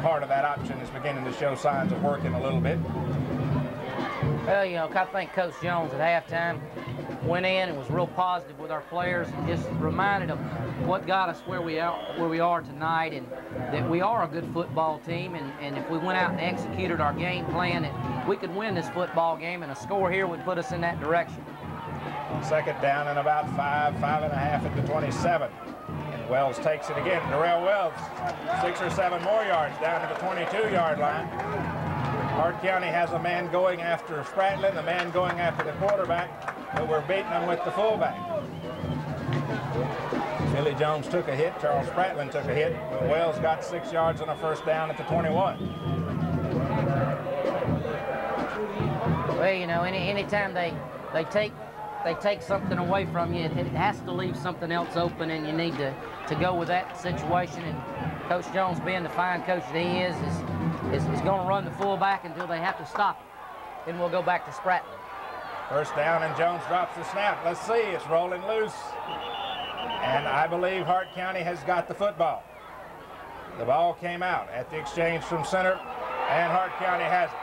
part of that option is beginning to show signs of working a little bit. Well, you know, I think Coach Jones at halftime went in and was real positive with our players and just reminded them what got us where we are tonight, and that we are a good football team, and if we went out and executed our game plan, we could win this football game, and a score here would put us in that direction. Second down and about 5, 5.5 at the 27. And Wells takes it again. Darrell Wells, 6 or 7 more yards down to the 22-yard line. Hart County has a man going after Spratlin, a man going after the quarterback, but we're beating them with the fullback. Billy Jones took a hit, Charles Spratlin took a hit, but Wells got 6 yards on a first down at the 21. Well, Well, you know, anytime they take something away from you, it has to leave something else open, and you need to go with that situation. And Coach Jones, being the fine coach that he is going to run the fullback until they have to stop him. Then we'll go back to Spratlin. First down, and Jones drops the snap. Let's see, it's rolling loose. And I believe Hart County has got the football. The ball came out at the exchange from center, and Hart County has it.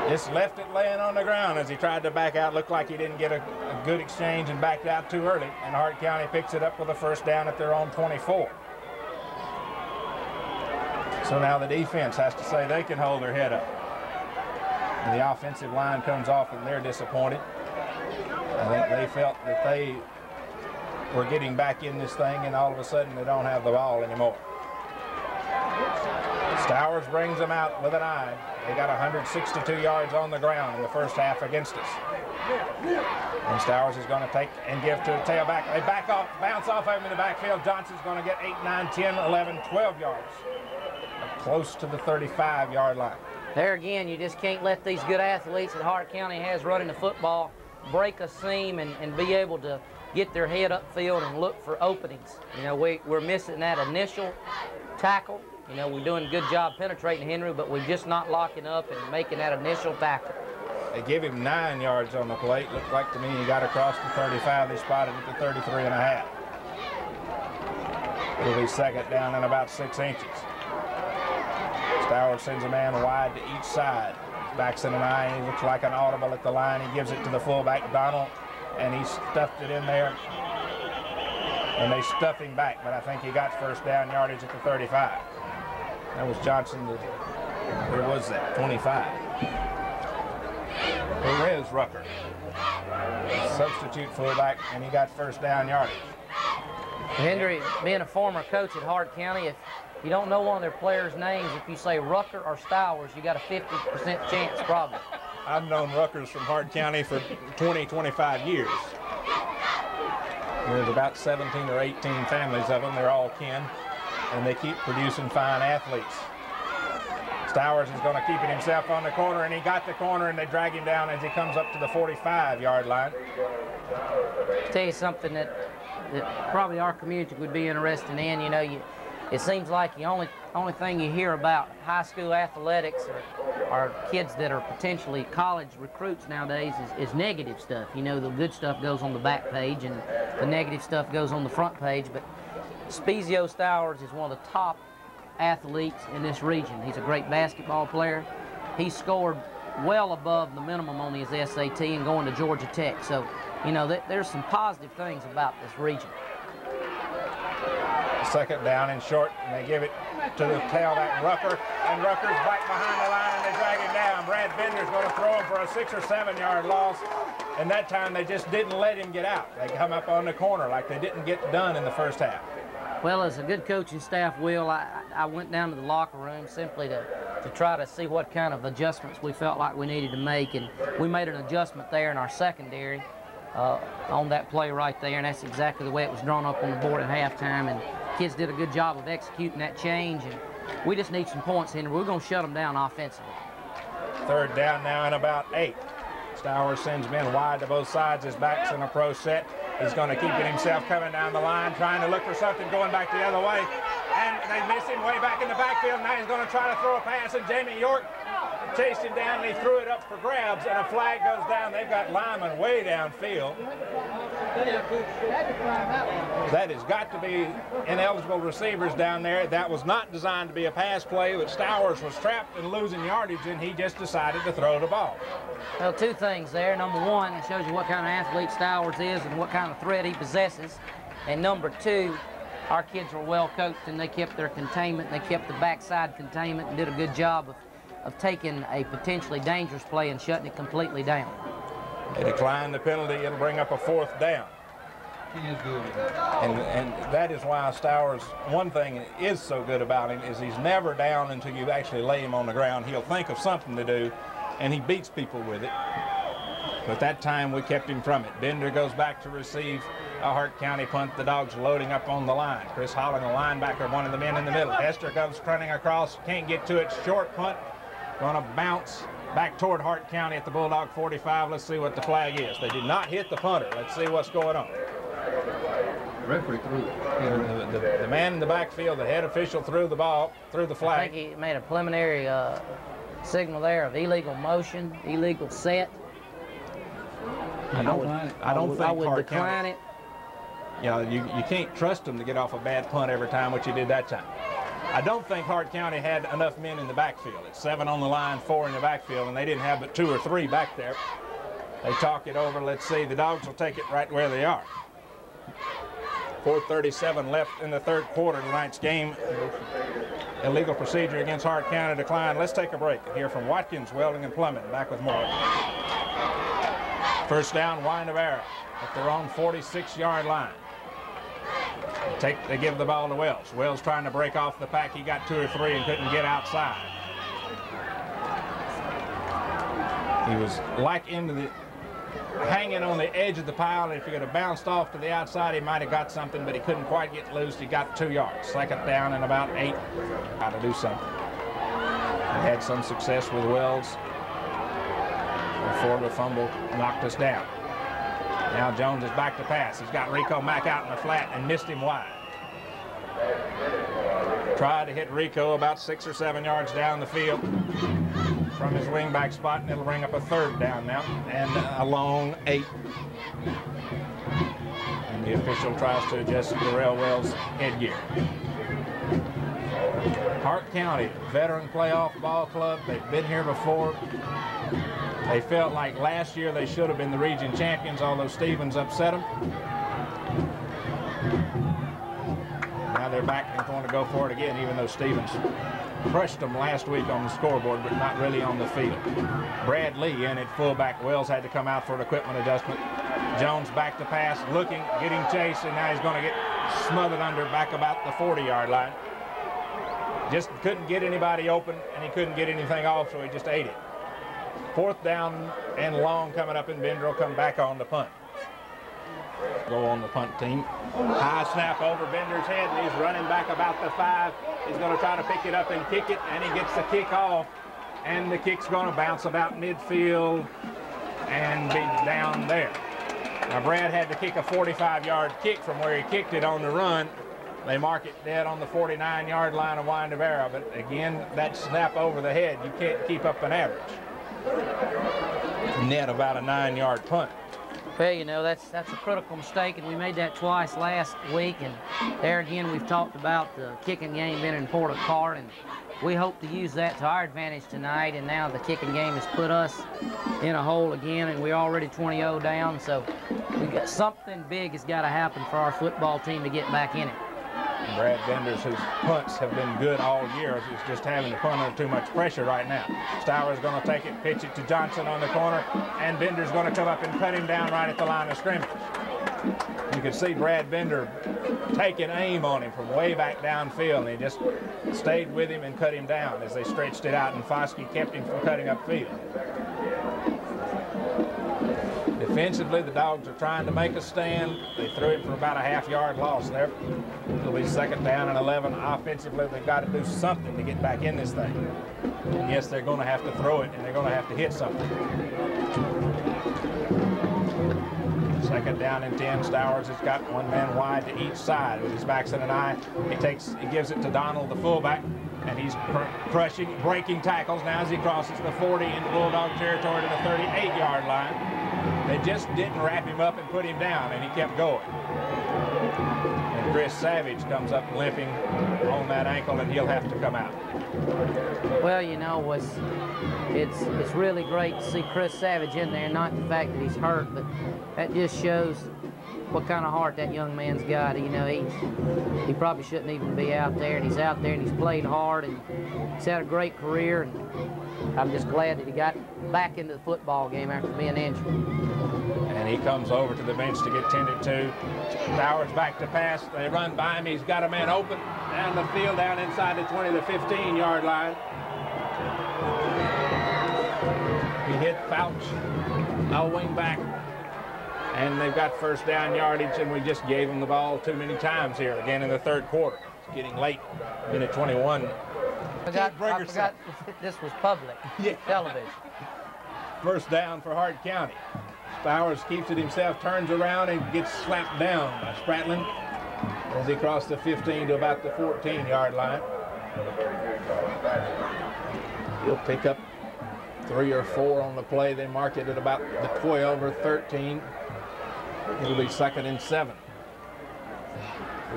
Just left it laying on the ground as he tried to back out. Looked like he didn't get a good exchange and backed out too early. And Hart County picks it up with a first down at their own 24. So now the defense has to say they can hold their head up. And the offensive line comes off and they're disappointed. I think they felt that they were getting back in this thing, and all of a sudden they don't have the ball anymore. Stowers brings them out with an eye. They got 162 yards on the ground in the first half against us. And Stowers is going to take and give to a tailback. They back off, bounce off over in the backfield. Johnson's going to get 8, 9, 10, 11, 12 yards. Close to the 35-yard line. There again, you just can't let these good athletes that Hart County has running the football break a seam and be able to get their head upfield and look for openings. You know, we're missing that initial tackle. You know, we're doing a good job penetrating Henry, but we're just not locking up and making that initial tackle. They give him 9 yards on the plate. Looked like to me he got across the 35. They spotted it at the 33.5. It'll be second down and about 6 inches. Stowers sends a man wide to each side. Backs in an eye. He looks like an audible at the line. He gives it to the fullback, Donald, and he stuffed it in there. And they stuff him back, but I think he got first down yardage at the 35. That was Johnson. Where was that? 25. Perez Rucker, substitute fullback, and he got first down yardage. Henry, being a former coach at Hart County, if you don't know one of their players' names, if you say Rucker or Stowers, you got a 50% chance probably. I've known Ruckers from Hart County for 20, 25 years. There's about 17 or 18 families of them. They're all kin, and they keep producing fine athletes. Stowers is going to keep it himself on the corner, and he got the corner, and they drag him down as he comes up to the 45-yard line. I'll tell you something that probably our community would be interested in. You know, it seems like the only thing you hear about high school athletics or kids that are potentially college recruits nowadays is negative stuff. You know, the good stuff goes on the back page and the negative stuff goes on the front page. But Spezio Stowers is one of the top athletes in this region. He's a great basketball player. He scored well above the minimum on his SAT and going to Georgia Tech. So, you know, there's some positive things about this region. Second down and short, and they give it to the tailback Rucker, and Rucker's right behind the line, and they drag him down. Brad Bender's going to throw him for a 6 or 7 yard loss, and that time they just didn't let him get out. They come up on the corner like they didn't get done in the first half. Well, as a good coaching staff will, I went down to the locker room simply to try to see what kind of adjustments we felt like we needed to make, and we made an adjustment there in our secondary on that play right there, and that's exactly the way it was drawn up on the board at halftime, and kids did a good job of executing that change, and we just need some points, Henry. We're going to shut them down offensively. Third down now and about 8. Stowers sends men wide to both sides. His back's in a pro set. He's going to keep it himself coming down the line, trying to look for something going back the other way. And they miss him way back in the backfield. Now he's going to try to throw a pass, and Jamie York chased him down, and he threw it up for grabs, and a flag goes down. They've got Lyman way downfield. That has got to be ineligible receivers down there. That was not designed to be a pass play, but Stowers was trapped and losing yardage, and he just decided to throw the ball. Well, two things there. Number one, it shows you what kind of athlete Stowers is and what kind of threat he possesses. And number two, our kids were well coached, and they kept their containment. They kept the backside containment and did a good job of taking a potentially dangerous play and shutting it completely down. They decline the penalty. It'll bring up a 4th down. He is good. And that is why Stowers, one thing is so good about him is he's never down until you actually lay him on the ground. He'll think of something to do, and he beats people with it. But that time we kept him from it. Bender goes back to receive A Hart County punt. The Dogs loading up on the line. Chris Holland, the linebacker, one of the men in the middle. Hester comes running across, can't get to it. Short punt, gonna bounce back toward Hart County at the Bulldog 45. Let's see what the flag is. They did not hit the punter. Let's see what's going on. Referee threw it. The man in the backfield, the head official, threw the ball, threw the I flag. think he made a preliminary signal there of illegal motion, illegal set. I don't think I would Hart decline County, it. you know, you can't trust them to get off a bad punt every time, which you did that time. I don't think Hart County had enough men in the backfield. It's 7 on the line, 4 in the backfield, and they didn't have but 2 or 3 back there. They talk it over. Let's see. The Dogs will take it right where they are. 4:37 left in the third quarter of tonight's game. Illegal procedure against Hart County declined. Let's take a break and hear from Watkins, Welding, and Plumbing. Back with more. First down, Winebara at their own 46-yard line. They give the ball to Wells. Wells trying to break off the pack. He got 2 or 3 and couldn't get outside. He was like hanging on the edge of the pile. If he could have bounced off to the outside, he might have got something, but he couldn't quite get loose. He got 2 yards. Second down and about 8. Got to do something. He had some success with Wells before the fumble knocked us down. Now Jones is back to pass. He's got Rico Mack out in the flat and missed him wide. Tried to hit Rico about 6 or 7 yards down the field from his wingback spot, and it'll bring up a third down now and a long 8. And the official tries to adjust Darrell Wells' headgear. Hart County, veteran playoff ball club. They've been here before. They felt like last year they should have been the region champions, although Stevens upset them. Now they're back and going to go for it again, even though Stevens crushed them last week on the scoreboard, but not really on the field. Brad Lee in at fullback. Wells had to come out for an equipment adjustment. Jones back to pass, looking, getting chased, and now he's going to get smothered under back about the 40-yard line. Just couldn't get anybody open, and he couldn't get anything off, so he just ate it. Fourth down and long coming up, and Bender will come back on the punt. Go on the punt team. High snap over Bender's head, and he's running back about the 5. He's going to try to pick it up and kick it, and he gets the kick off, and the kick's going to bounce about midfield and be down there. Now Brad had to kick a 45-yard kick from where he kicked it on the run. They mark it dead on the 49-yard line of Winebara, but again, that snap over the head, you can't keep up an average. Net about a 9-yard punt. Well, you know, that's a critical mistake, and we made that twice last week, and there again we've talked about the kicking game being an important part, and we hope to use that to our advantage tonight, and now the kicking game has put us in a hole again, and we're already 20-0 down, so we got something big has got to happen for our football team to get back in it. Brad Benders, whose punts have been good all year, is just having to punt under too much pressure right now. Stowers going to take it, pitch it to Johnson on the corner, and Bender's going to come up and cut him down right at the line of scrimmage. You can see Brad Bender taking aim on him from way back downfield, and he just stayed with him and cut him down as they stretched it out, and Foskey kept him from cutting upfield. Defensively, the Dogs are trying to make a stand. They threw him for about a half-yard loss there. It'll be second down and 11. Offensively, they've got to do something to get back in this thing. And yes, they're going to have to throw it, and they're going to have to hit something. Second down and 10. Stowers has got one man wide to each side with his backs in an eye. He gives it to Donald, the fullback, and he's breaking tackles now as he crosses the 40 into Bulldog territory to the 38-yard line. They just didn't wrap him up and put him down, and he kept going. And Chris Savage comes up limping on that ankle, and he'll have to come out. Well, you know, it's really great to see Chris Savage in there, not the fact that he's hurt, but that just shows what kind of heart that young man's got. You know, he probably shouldn't even be out there, and he's out there, and he's played hard, and he's had a great career, and I'm just glad that he got back into the football game after being injured. And he comes over to the bench to get tended to. Stowers back to pass. They run by him. He's got a man open down the field, down inside the 20 to 15-yard line. He hit Fouch, a wing back, And they've got first down yardage, and we just gave them the ball too many times here again in the third quarter. It's getting late, minute 21. I forgot this was public television. First down for Hart County. Stowers keeps it himself, turns around, and gets slapped down by Spratlin as he crossed the 15 to about the 14-yard line. He'll pick up 3 or 4 on the play. They mark it at about the 12 or 13. It'll be 2nd and 7.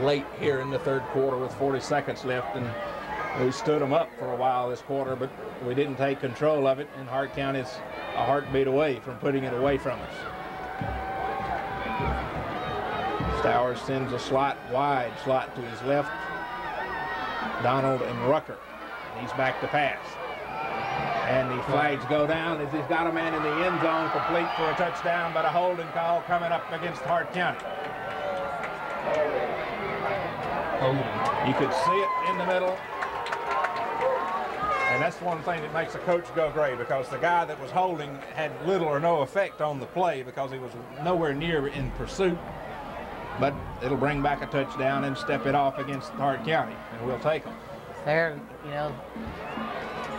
Late here in the third quarter with 40 seconds left, and we stood them up for a while this quarter, but we didn't take control of it, and Hart County's a heartbeat away from putting it away from us. Stowers sends a wide slot to his left. Donald and Rucker. He's back to pass. And the flags go down as he's got a man in the end zone, complete for a touchdown, but a holding call coming up against Hart County. You could see it in the middle. And that's one thing that makes a coach go great, because the guy that was holding had little or no effect on the play because he was nowhere near in pursuit. But it'll bring back a touchdown and step it off against Hart County, and we'll take them. There, you know,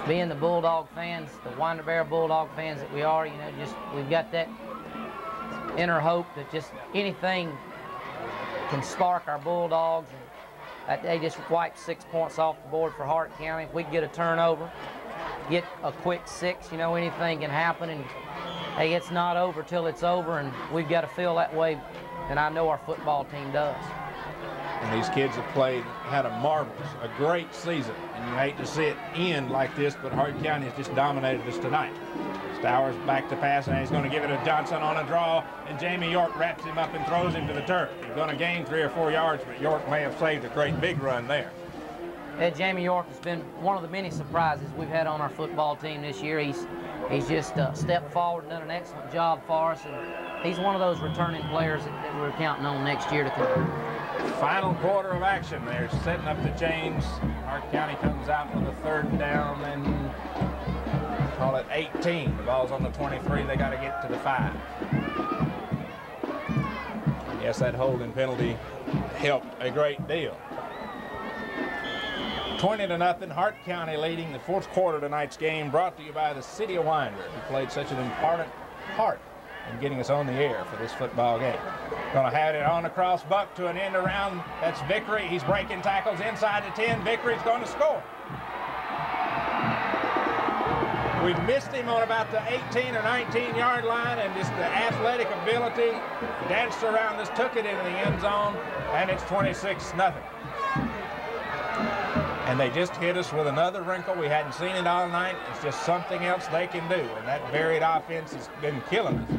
being the Bulldog fans, the Winder Bear Bulldog fans that we are, you know, just we've got that inner hope that just anything can spark our Bulldogs. And they just wiped 6 points off the board for Hart County. If we get a turnover, get a quick 6, you know, anything can happen. And hey, it's not over till it's over, and we've got to feel that way. And I know our football team does. And these kids have had a great season. And you hate to see it end like this, but Hart County has just dominated us tonight. Stowers back to pass, and he's going to give it to Johnson on a draw, and Jamie York wraps him up and throws him to the turf. He's going to gain 3 or 4 yards, but York may have saved a great big run there. Jamie York has been one of the many surprises we've had on our football team this year. He's just stepped forward and done an excellent job for us, and he's one of those returning players that we're counting on next year to come. Final quarter of action. They're setting up the chains. Hart County comes out with a 3rd down and call it 18. The ball's on the 23. They got to get to the 5. Yes, that holding penalty helped a great deal. 20-0, Hart County leading the 4th quarter of tonight's game, brought to you by the City of Winder, who played such an important part in getting us on the air for this football game. Going to have it on across Buck to an end around. That's Vickery. He's breaking tackles inside the 10. Vickery's going to score. We missed him on about the 18 or 19-yard line, and just the athletic ability, danced around us, took it into the end zone, and it's 26-0. And they just hit us with another wrinkle. We hadn't seen it all night. It's just something else they can do, and that varied offense has been killing us.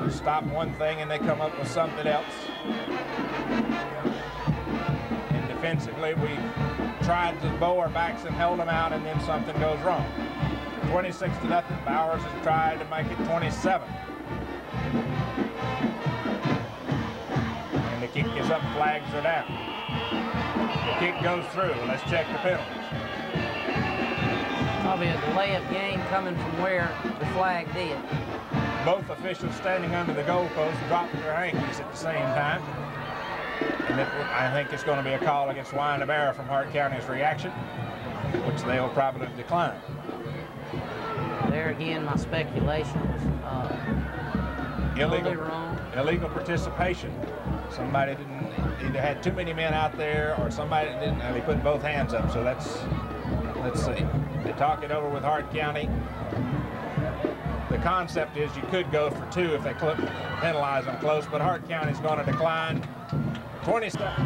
We stop one thing, and they come up with something else. And defensively, we tried to bow our backs and held them out, and then something goes wrong. 26-0. Bowers has tried to make it 27. And the kick is up, flags are down. The kick goes through. Let's check the penalties. Probably a delay of game coming from where the flag did. Both officials standing under the goalpost dropped their hankies at the same time. And I think it's going to be a call against Winder Bear from Hart County's reaction, which they'll probably decline. There again, my speculation was totally wrong. Illegal participation. Somebody didn't either had too many men out there, or somebody didn't. They put both hands up. So let's see. They talk it over with Hart County. The concept is you could go for 2 if they penalize them close, but Hart County's going to decline. 20 steps.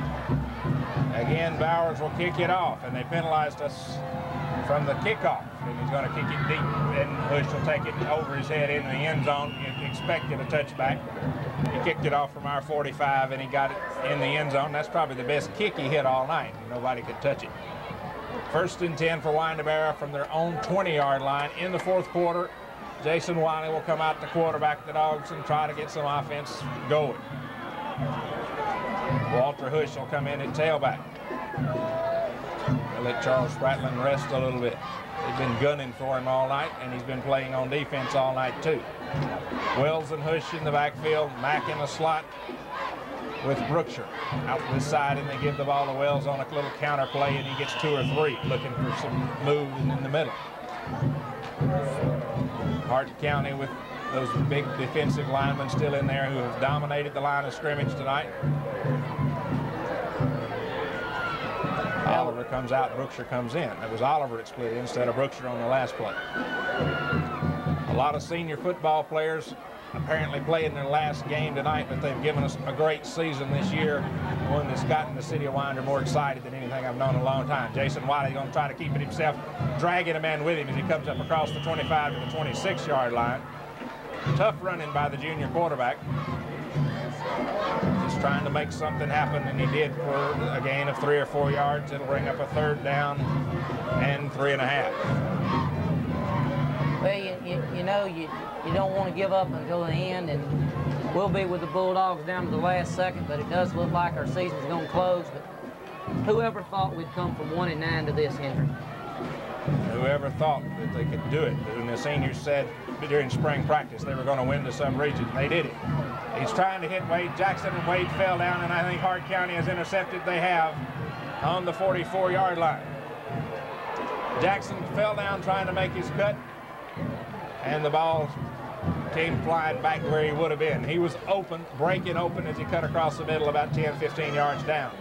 Again, Bowers will kick it off, and they penalized us from the kickoff. And he's going to kick it deep, and Bush will take it over his head into the end zone. You expected a touchback. He kicked it off from our 45, and he got it in the end zone. That's probably the best kick he hit all night. Nobody could touch it. 1st and 10 for Winder Bear from their own 20-yard line in the 4th quarter. Jason Wiley will come out to quarterback the Dogs and try to get some offense going. Walter Hush will come in at tailback. They'll let Charles Spratlin rest a little bit. They've been gunning for him all night, and he's been playing on defense all night too. Wells and Hush in the backfield, Mack in the slot with Brookshire out this side, and they give the ball to Wells on a little counter play, and he gets 2 or 3, looking for some movement in the middle. Hart County with those big defensive linemen still in there who have dominated the line of scrimmage tonight. Oliver comes out, Brookshire comes in. It was Oliver that split instead of Brookshire on the last play. A lot of senior football players apparently playing their last game tonight, but they've given us a great season this year, one that's gotten the city of Winder more excited than anything I've known in a long time. Jason Wiley going to try to keep it himself, dragging a man with him as he comes up across the 25 to the 26-yard line. Tough running by the junior quarterback. Just trying to make something happen, and he did for a gain of 3 or 4 yards. It'll bring up a 3rd down and 3.5. Well, you know, you don't want to give up until the end, and we'll be with the Bulldogs down to the last second, but it does look like our season's going to close. But whoever thought we'd come from 1-9 to this, Hendry? Whoever thought that they could do it? When the seniors said during spring practice they were going to win the sub-region, they did it. He's trying to hit Wade Jackson, and Wade fell down, and I think Hart County has intercepted. They have on the 44-yard line. Jackson fell down trying to make his cut, and the ball came flying back where he would have been. He was open, breaking open as he cut across the middle about 10, 15 yards down.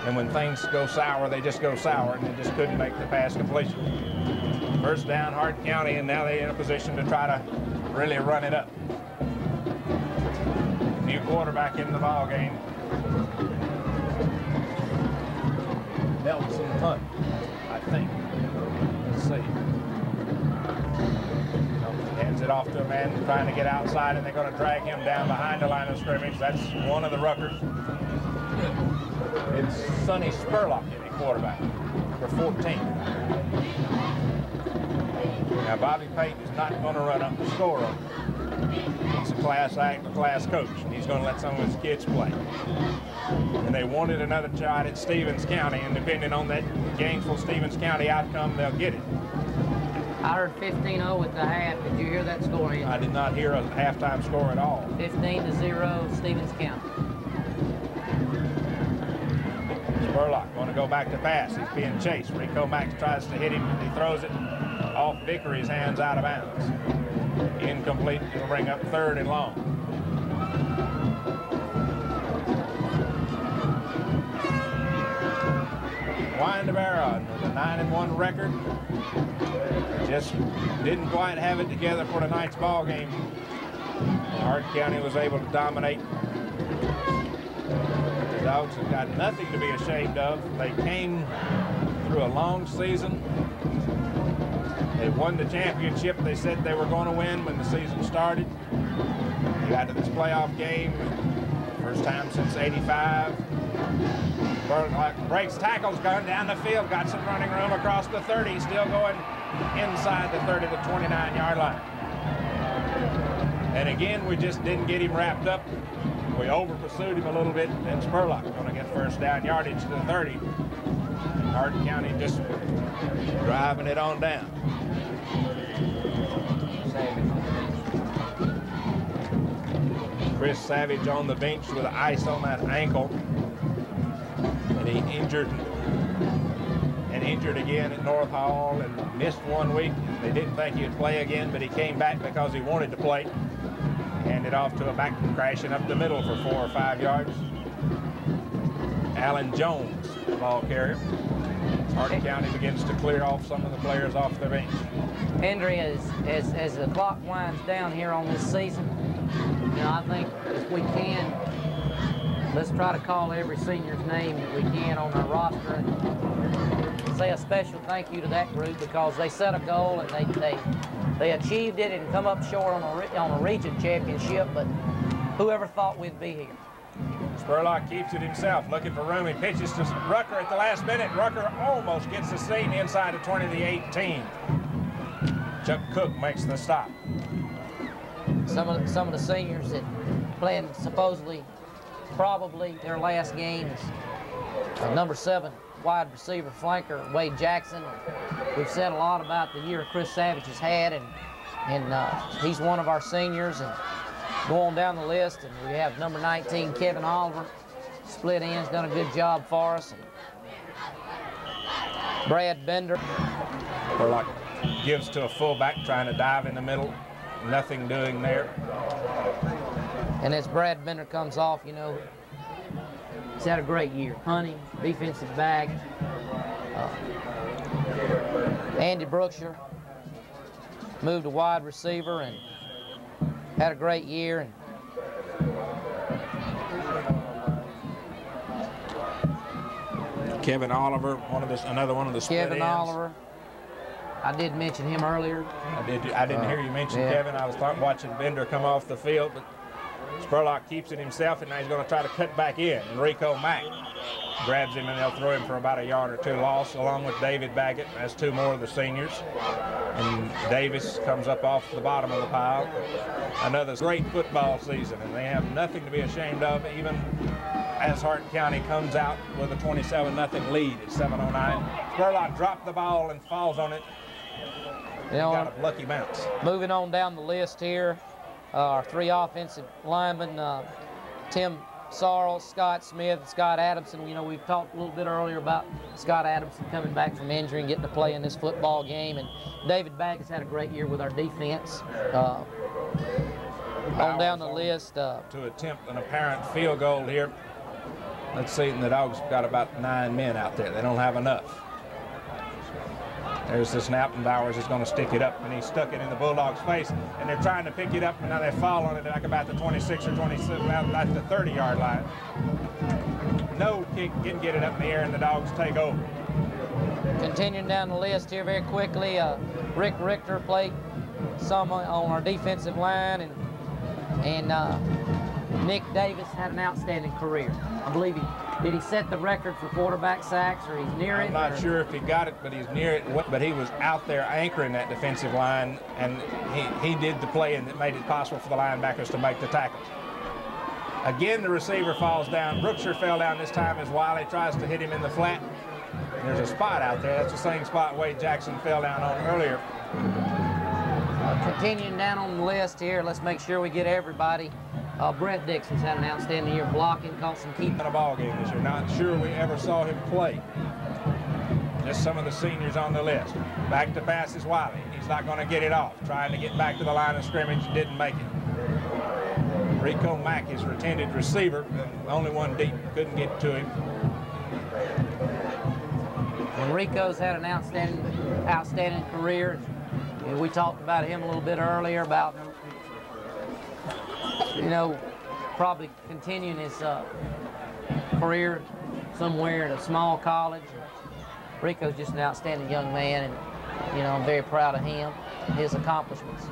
And when things go sour, they just go sour, and they just couldn't make the pass completion. 1st down, Hart County, and now they're in a position to try to really run it up. New quarterback in the ball game. Nelson Hunt, I think. Let's see. Hands it off to a man trying to get outside, and they're going to drag him down behind the line of scrimmage. That's one of the Ruckers. It's Sonny Spurlock in the quarterback, number 14. Now, Bobby Payton is not going to run up the score on him. He's a class act, a class coach, and he's going to let some of his kids play. And they wanted another shot at Stevens County, and depending on that gainful Stevens County outcome, they'll get it. I heard 15-0 at the half. Did you hear that score, Hendry? I did not hear a halftime score at all. 15-0, Stevens County. Spurlock going to go back to pass. He's being chased. Rico Max tries to hit him. He throws it off Vickery's hands out of bounds. Incomplete. It'll bring up 3rd and long. Winder Barron with a 9-1 record. Just didn't quite have it together for tonight's ball game. Hart County was able to dominate. The Dogs have got nothing to be ashamed of. They came through a long season. They won the championship they said they were going to win when the season started. They got to this playoff game, first time since '85. Spurlock breaks tackles, going down the field, got some running room across the 30, still going inside the 30 to 29-yard line. And again, we just didn't get him wrapped up. We over-pursued him a little bit, and Spurlock going to get 1st down yardage to the 30. And Hart County just driving it on down. Chris Savage on the bench with ice on that ankle. And he injured again at North Hall and missed 1 week. They didn't think he'd play again, but he came back because he wanted to play. Handed off to a back crashing up the middle for 4 or 5 yards. Alan Jones, the ball carrier. Hart County begins to clear off some of the players off their bench. Hendry, as the clock winds down here on this season, you know, I think if we can, let's try to call every senior's name that we can on our roster and say a special thank you to that group, because they set a goal and they achieved it and come up short on a region championship, but whoever thought we'd be here. Spurlock keeps it himself, looking for room. He pitches to Rucker at the last minute. Rucker almost gets the seam inside the 20 to the 18. Chuck Cook makes the stop. Some of the seniors that playing supposedly, probably their last game is number 7 wide receiver flanker Wade Jackson. We've said a lot about the year Chris Savage has had, and and he's one of our seniors. And go on down the list, and we have number 19, Kevin Oliver, split ends, done a good job for us. And Brad Bender. Spurlock gives to a fullback trying to dive in the middle. Nothing doing there. And as Brad Bender comes off, you know, he's had a great year. Punting, defensive back. Andy Brookshire moved to wide receiver and had a great year. And Kevin Oliver, another one of the split Kevin ends. Oliver, I did mention him earlier. I didn't hear you mention Kevin. I was watching Bender come off the field, but Spurlock keeps it himself, and now he's going to try to cut back in. And Rico Mack grabs him, and they'll throw him for about a yard or two loss, along with David Baggett. That's two more of the seniors. And Davis comes up off the bottom of the pile. Another great football season, and they have nothing to be ashamed of, even as Hart County comes out with a 27-0 lead at 7:09. Spurlock dropped the ball and falls on it. You know, Got a lucky bounce. moving on down the list here, our three offensive linemen, Tim Sarles, Scott Smith, and Scott Adamson. You know, we've talked a little bit earlier about Scott Adamson coming back from injury and getting to play in this football game. And David Baggett's had a great year with our defense. On down the list. To attempt an apparent field goal here. Let's see, and the Dogs got about 9 men out there. They don't have enough. There's the snap, and Bowers is going to stick it up, and he stuck it in the Bulldogs' face, and they're trying to pick it up, and now they fall on it like about the 26 or 27, about the 30-yard line. No kick, didn't get it up in the air, and the Dogs take over. Continuing down the list here very quickly, Rick Richter played some on our defensive line, and Nick Davis had an outstanding career. I believe did he set the record for quarterback sacks, or he's near it? I'm not sure if he got it, but he's near it. But he was out there anchoring that defensive line, and he did the play and it made it possible for the linebackers to make the tackle. Again, the receiver falls down. Brookshire fell down this time as Wiley tries to hit him in the flat. There's a spot out there. That's the same spot Wade Jackson fell down on earlier. Continuing down on the list here, let's make sure we get everybody. Brett Dixon's had an outstanding year blocking, caught some key. In a ball game this year. Not sure we ever saw him play. Just some of the seniors on the list. Back to pass is Wiley. He's not going to get it off. Trying to get back to the line of scrimmage, didn't make it. Rico Mack is retended receiver, only one deep, couldn't get to him. And Rico's had an outstanding career. And we talked about him a little bit earlier about, you know, probably continuing his career somewhere at a small college. Rico's just an outstanding young man, and, you know, I'm very proud of him and his accomplishments.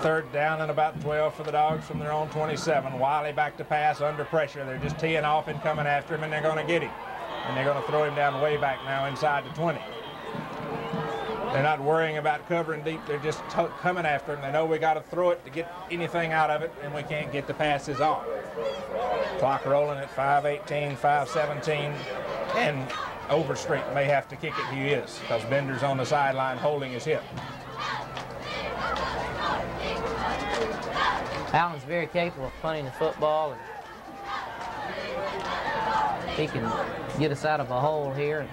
Third down and about 12 for the Dogs from their own 27. Wiley back to pass under pressure. They're just teeing off and coming after him, and they're going to get him. And they're going to throw him down way back now inside the 20. They're not worrying about covering deep. They're just coming after him. They know we got to throw it to get anything out of it, and we can't get the passes on. Clock rolling at 5:18, 5:17, and Overstreet may have to kick it. He is, because Bender's on the sideline holding his hip. Allen's very capable of punting the football, and he can get us out of a hole here. And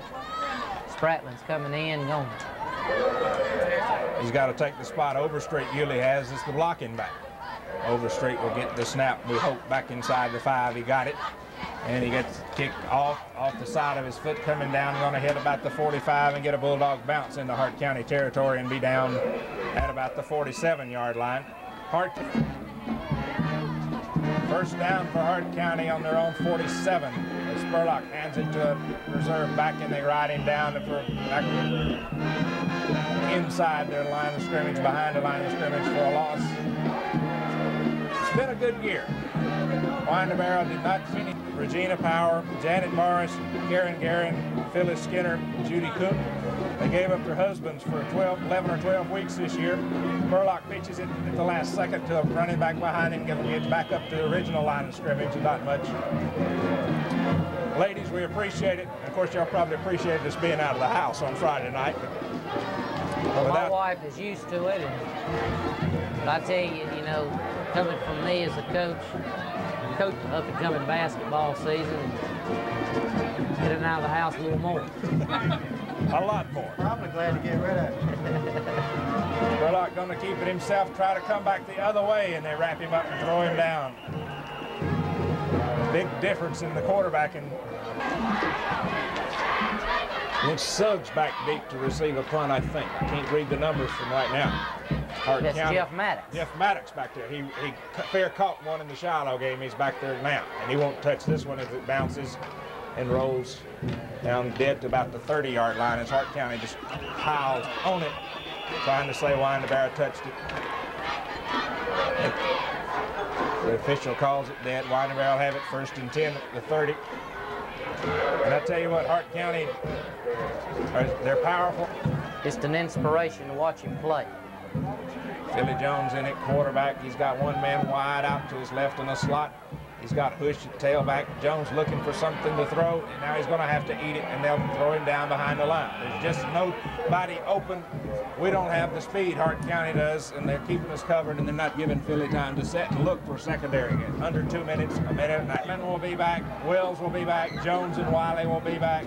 Spratlin's coming in, going. He's got to take the spot Overstreet usually has as the blocking back. Overstreet will get the snap, we hope, back inside the 5. He got it, and he gets kicked off the side of his foot, coming down, going to hit about the 45 and get a Bulldog bounce into Hart County territory and be down at about the 47-yard line. First down for Hart County on their own 47. As Spurlock hands it to a reserve back, and they ride him down back inside their line of scrimmage, behind the line of scrimmage for a loss. It's been a good year. Winnebarrow did not finish. Regina Power, Janet Morris, Karen Guerin, Phyllis Skinner, Judy Cook. They gave up their husbands for 11 or 12 weeks this year. Spurlock pitches it at the last second to a running back behind him, gets back up to the original line of scrimmage, not much. Ladies, we appreciate it. Of course, y'all probably appreciated us being out of the house on Friday night, but Well, my wife is used to it, but I tell you, you know, coming from me as a coach up and coming basketball season, getting out of the house a little more. A lot more. Probably glad to get rid of it. Spurlock going to keep it himself, try to come back the other way, and they wrap him up and throw him down. Big difference in the quarterbacking. Looks Suggs back deep to receive a punt, I think. I can't read the numbers from right now. Hard That's County. Jeff Maddox. Jeff Maddox back there. He fair caught one in the Shiloh game. He's back there now, and he won't touch this one as it bounces and rolls down dead to about the 30-yard line as Hart County just piles on it, trying to say Winder-Barrow touched it. The official calls it dead. Winder-Barrow have it 1st and 10 at the 30. And I tell you what, Hart County, they're powerful. Just an inspiration to watch him play. Philly Jones in it, quarterback. He's got one man wide out to his left in the slot. He's got Hush at tailback. Jones looking for something to throw, and now he's going to have to eat it, and they'll throw him down behind the line. There's just nobody open. We don't have the speed Hart County does, and they're keeping us covered, and they're not giving Philly time to set and look for secondary. Under 2 minutes, a minute. Knighton will be back. Wills will be back. Jones and Wiley will be back.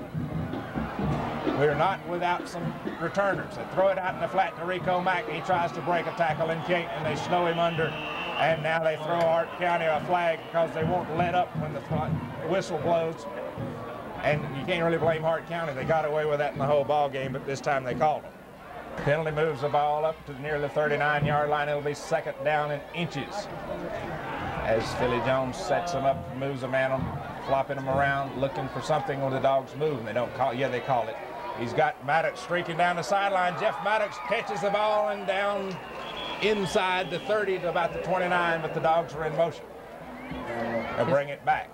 We're not without some returners. They throw it out in the flat to Rico Mack. He tries to break a tackle and can't, and they snow him under. And now they throw Hart County a flag because they won't let up when the whistle blows. And you can't really blame Hart County. They got away with that in the whole ball game, but this time they called them. Penalty moves the ball up to near the 39-yard line. It'll be 2nd down in inches. As Philly Jones sets them up, moves a man, flopping them around, looking for something when the dogs move. And they don't call it. Yeah, they call it. He's got Maddox streaking down the sideline. Jeff Maddox catches the ball and down inside the 30 to about the 29, but the dogs are in motion. They'll bring it back.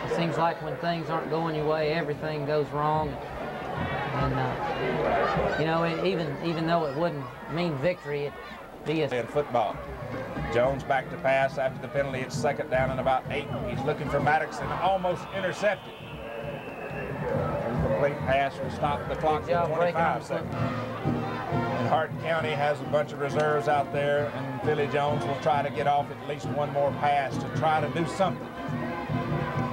It seems like when things aren't going your way, everything goes wrong. And, you know, even though it wouldn't mean victory, it'd be In football. Jones back to pass after the penalty. It's 2nd down and about 8. He's looking for Maddox and almost intercepted. Incomplete pass will stop the clock at 25 seconds. And Hart County has a bunch of reserves out there, and Philly Jones will try to get off at least one more pass to try to do something.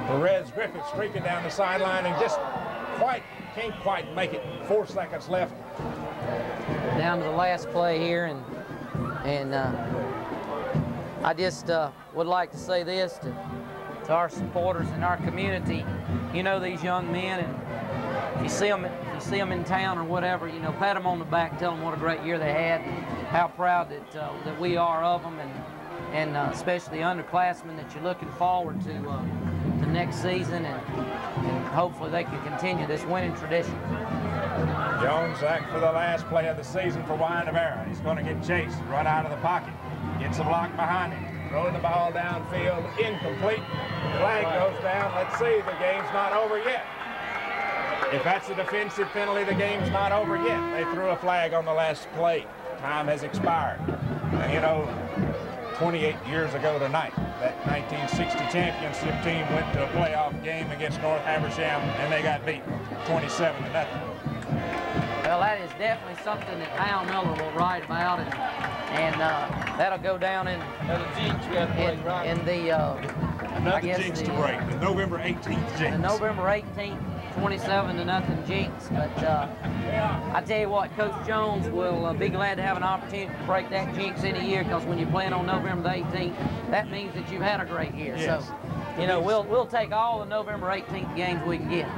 Perez Griffith streaking down the sideline and just can't quite make it. 4 seconds left. down to the last play here, and I just would like to say this to our supporters in our community. You know these young men, and if you see them in town or whatever, you know, pat them on the back, tell them what a great year they had, and how proud that we are of them, and especially the underclassmen that you're looking forward to next season, and hopefully they can continue this winning tradition. Jones back for the last play of the season for Winder-Barrow. He's going to get chased, run out of the pocket, gets a block behind him, throwing the ball downfield, incomplete. Flag goes down. Let's see, the game's not over yet. If that's a defensive penalty, the game's not over yet. They threw a flag on the last play. Time has expired. And you know, 28 years ago tonight, that 1960 championship team went to a playoff game against North Habersham, and they got beat 27-0. Well, that is definitely something that Al Miller will write about, and that'll go down in Another jinx to break, the November 18th jinx. The November 18th, 27-0 jinx. But I tell you what, Coach Jones will be glad to have an opportunity to break that jinx in a year, because when you're playing on November the 18th, that means that you've had a great year. Yes. So, you know, we'll take all the November 18th games we can get.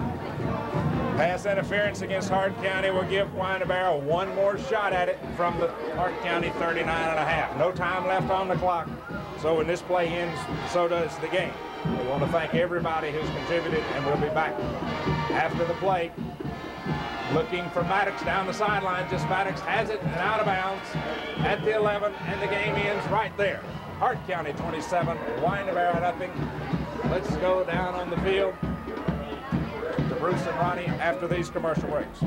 Pass interference against Hart County will give Winder-Barrow one more shot at it from the Hart County 39.5. No time left on the clock. So when this play ends, so does the game. We want to thank everybody who's contributed, and we'll be back after the play. Looking for Maddox down the sideline. Just Maddox has it and out of bounds at the 11, and the game ends right there. Hart County 27, Winder-Barrow 0. Let's go down on the field to Bruce and Ronnie after these commercial breaks.